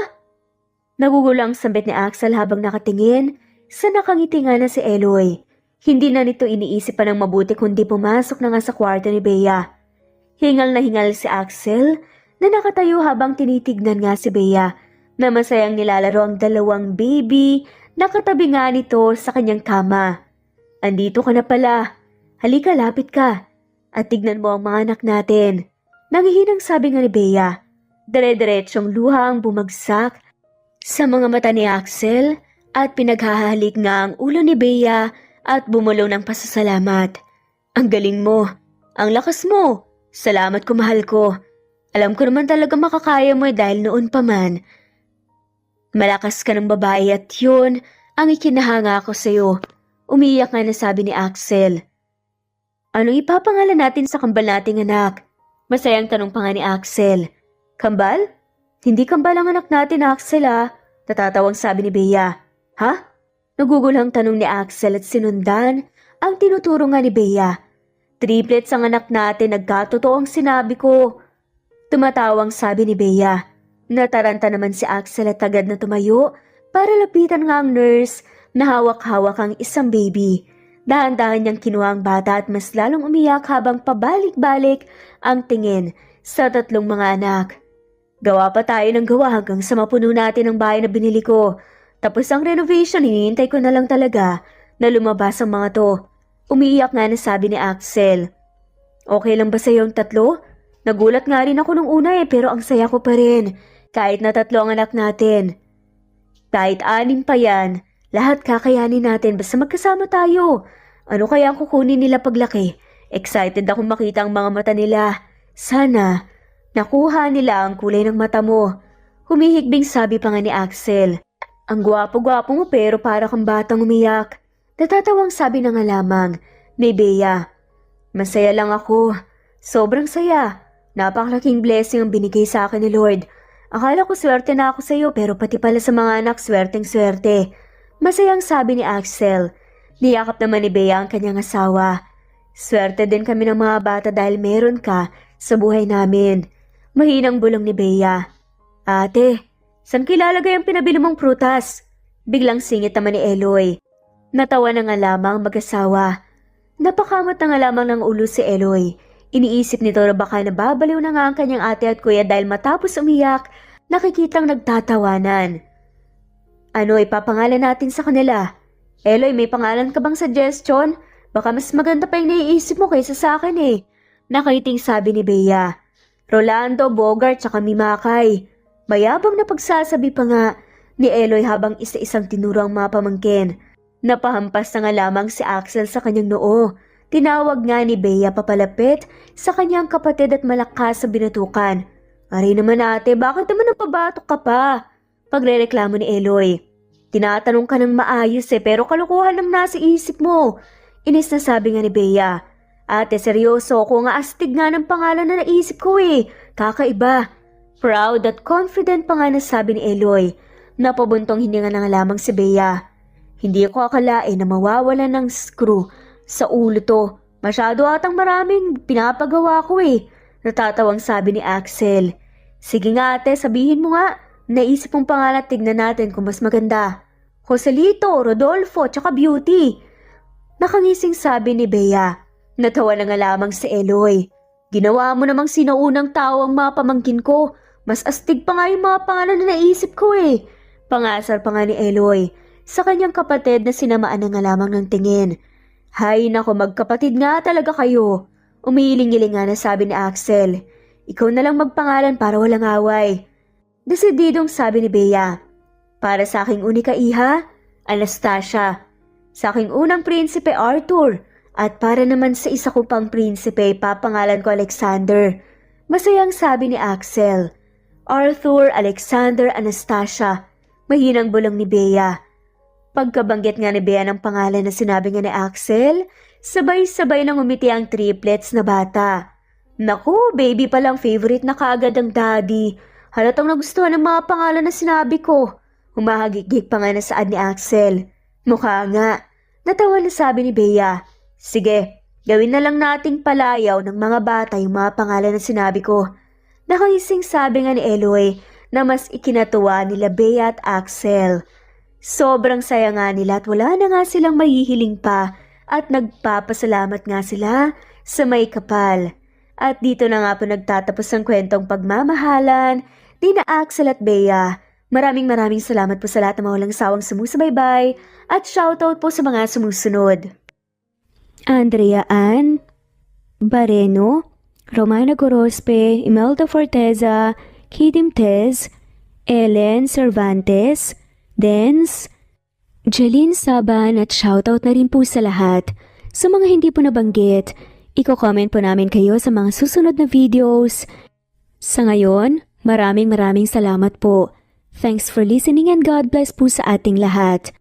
Nagugulang sambit ni Axel habang nakatingin sa nakangiti nga na si Eloy. Hindi na nito iniisip pa ng mabuti kundi pumasok na nga sa kwarto ni Bea. Hingal na hingal si Axel na nakatayo habang tinitignan nga si Bea na masayang nilalaro ang dalawang baby na katabi nga nito sa kanyang kama. Andito ka na pala. Halika, lapit ka. At tignan mo ang mga anak natin. Nangihinang sabi nga ni Bea. Dire-diretsyong luha ang bumagsak sa mga mata ni Axel at pinaghahalik nga ang ulo ni Bea at bumulong ng pasasalamat. Ang galing mo. Ang lakas mo. Salamat ko, mahal ko. Alam ko naman talaga makakaya mo dahil noon pa man. Malakas ka ng babae at yun ang ikinahanga ko sa'yo. Umiyak nga na sabi ni Axel. Anong ipapangalan natin sa kambal nating anak? Masayang tanong pa nga ni Axel. Kambal? Hindi kambal ang anak natin, Axel ah. Natatawang sabi ni Bea. Ha? Nagugulhang tanong ni Axel at sinundan ang tinuturo nga ni Bea. Triplets ang anak natin, nagkatotoo ang sinabi ko. Tumatawang sabi ni Bea. Nataranta naman si Axel at agad na tumayo para lapitan nga ang nurse na hawak-hawak ang isang baby. Dahan-dahan niyang kinuha ang bata at mas lalong umiyak habang pabalik-balik ang tingin sa tatlong mga anak. Gawa pa tayo ng gawa hanggang sa mapuno natin ang bahay na binili ko. Tapos ang renovation, hinihintay ko na lang talaga na lumabas ang mga to. Umiiyak nga na sabi ni Axel. Okay lang ba sa'yo ang tatlo? Nagulat nga rin ako nung una pero ang saya ko pa rin. Kahit na tatlo ang anak natin. Kahit 6 pa yan, lahat kakayanin natin basta magkasama tayo. Ano kaya ang kukunin nila paglaki? Excited akong makita ang mga mata nila. Sana, nakuha nila ang kulay ng mata mo. Humihigbing sabi pa nga ni Axel. Ang gwapo-gwapo mo pero para kang batang umiyak. Natatawang sabi na nga lamang ni Bea. Masaya lang ako. Sobrang saya. Napakalaking blessing ang binigay sa akin ni Lord. Akala ko swerte na ako sa iyo pero pati pala sa mga anak swerteng swerte. Masayang sabi ni Axel. Niyakap naman ni Bea ang kanyang asawa. Swerte din kami ng mga bata dahil meron ka sa buhay namin. Mahinang bulong ni Bea. Ate, saan kilalagay ang pinabili mong prutas? Biglang singit naman ni Eloy. Natawa na nga lamang mag-asawa. Napakamot na nga lamang ng ulo si Eloy. Iniisip nito na baka nababaliw na nga ang kanyang ate at kuya dahil matapos umiyak, nakikitang nagtatawanan. Ano ipapangalan natin sa kanila? Eloy, may pangalan ka bang suggestion? Baka mas maganda pa yung naiisip mo kaysa sa akin eh. Nakaiting sabi ni Bea. Rolando, Bogart, tsaka Mimakay. Mayabang na pagsasabi pa nga ni Eloy habang isa-isang tinuro ang mga pamangkin. Napahampas na nga lamang si Axel sa kanyang noo. Tinawag nga ni Bea papalapit sa kanyang kapatid at malakas sa binatukan. Aray naman ate, bakit naman napabatok ka pa? Pagrereklamo ni Eloy. Tinatanong ka ng maayos pero kalukuhan lang nasa isip mo. Inis na sabi nga ni Bea. Ate, seryoso ako nga astig nga ng pangalan na naisip ko eh. Kakaiba. Proud at confident pa nga nasabi ni Eloy. Napabuntong hininga na nga lamang si Bea. Hindi ko akalain na mawawala ng screw sa ulo to. Masyado atang maraming pinapagawa ko eh. Natatawang sabi ni Axel. Sige nga ate, sabihin mo nga. Naisip mong pangalan at tignan natin kung mas maganda. Joselito, Rodolfo, tsaka Beauty. Nakangising sabi ni Bea. Natawa na nga lamang si Eloy. Ginawa mo namang sinuunang tao ang mga pamangkin ko. Mas astig pa nga yung mga pangalan na naisip ko eh. Pangasar pa nga ni Eloy sa kanyang kapatid na sinamaan na nga lamang ng tingin. Hay nako, magkapatid nga talaga kayo. Umiiling-iling nga na sabi ni Axel. Ikaw na lang magpangalan para walang away. Desididong sabi ni Bea. Para sa aking unika iha, Anastasia. Sa aking unang prinsipe, Arthur. At para naman sa isa ko pang prinsipe, papangalan ko Alexander. Masayang sabi ni Axel. Arthur, Alexander, Anastasia. Mahinang bulong ni Bea. Pagkabanggit nga ni Bea ng pangalan na sinabi nga ni Axel, sabay-sabay nang umiti ang triplets na bata. Naku, baby palang favorite na kaagad ang daddy. Halatang nagustuhan ng mga pangalan na sinabi ko. Humahagigig pa nga na saad ni Axel. Mukha nga. Natawa na sabi ni Bea. Sige, gawin na lang nating palayaw ng mga bata yung mga pangalan na sinabi ko. Nakaising sabi nga ni Eloy na mas ikinatuwa nila Bea at Axel. Sobrang saya nga nila at wala na nga silang mahihiling pa at nagpapasalamat nga sila sa may kapal. At dito na nga po nagtatapos ang kwentong pagmamahalan ni na Axel at Bea. Maraming salamat po sa lahat ng mga walang sawang sumusubaybay at shoutout po sa mga sumusunod. Andrea Ann Bareno, Romana Gorospe, Imelda Forteza, Kidim Tez, Ellen Cervantes, Dens, Jeline Saban at shoutout na rin po sa lahat. Sa mga hindi po nabanggit, i-comment po namin kayo sa mga susunod na videos. Sa ngayon, maraming salamat po. Thanks for listening and God bless po sa ating lahat.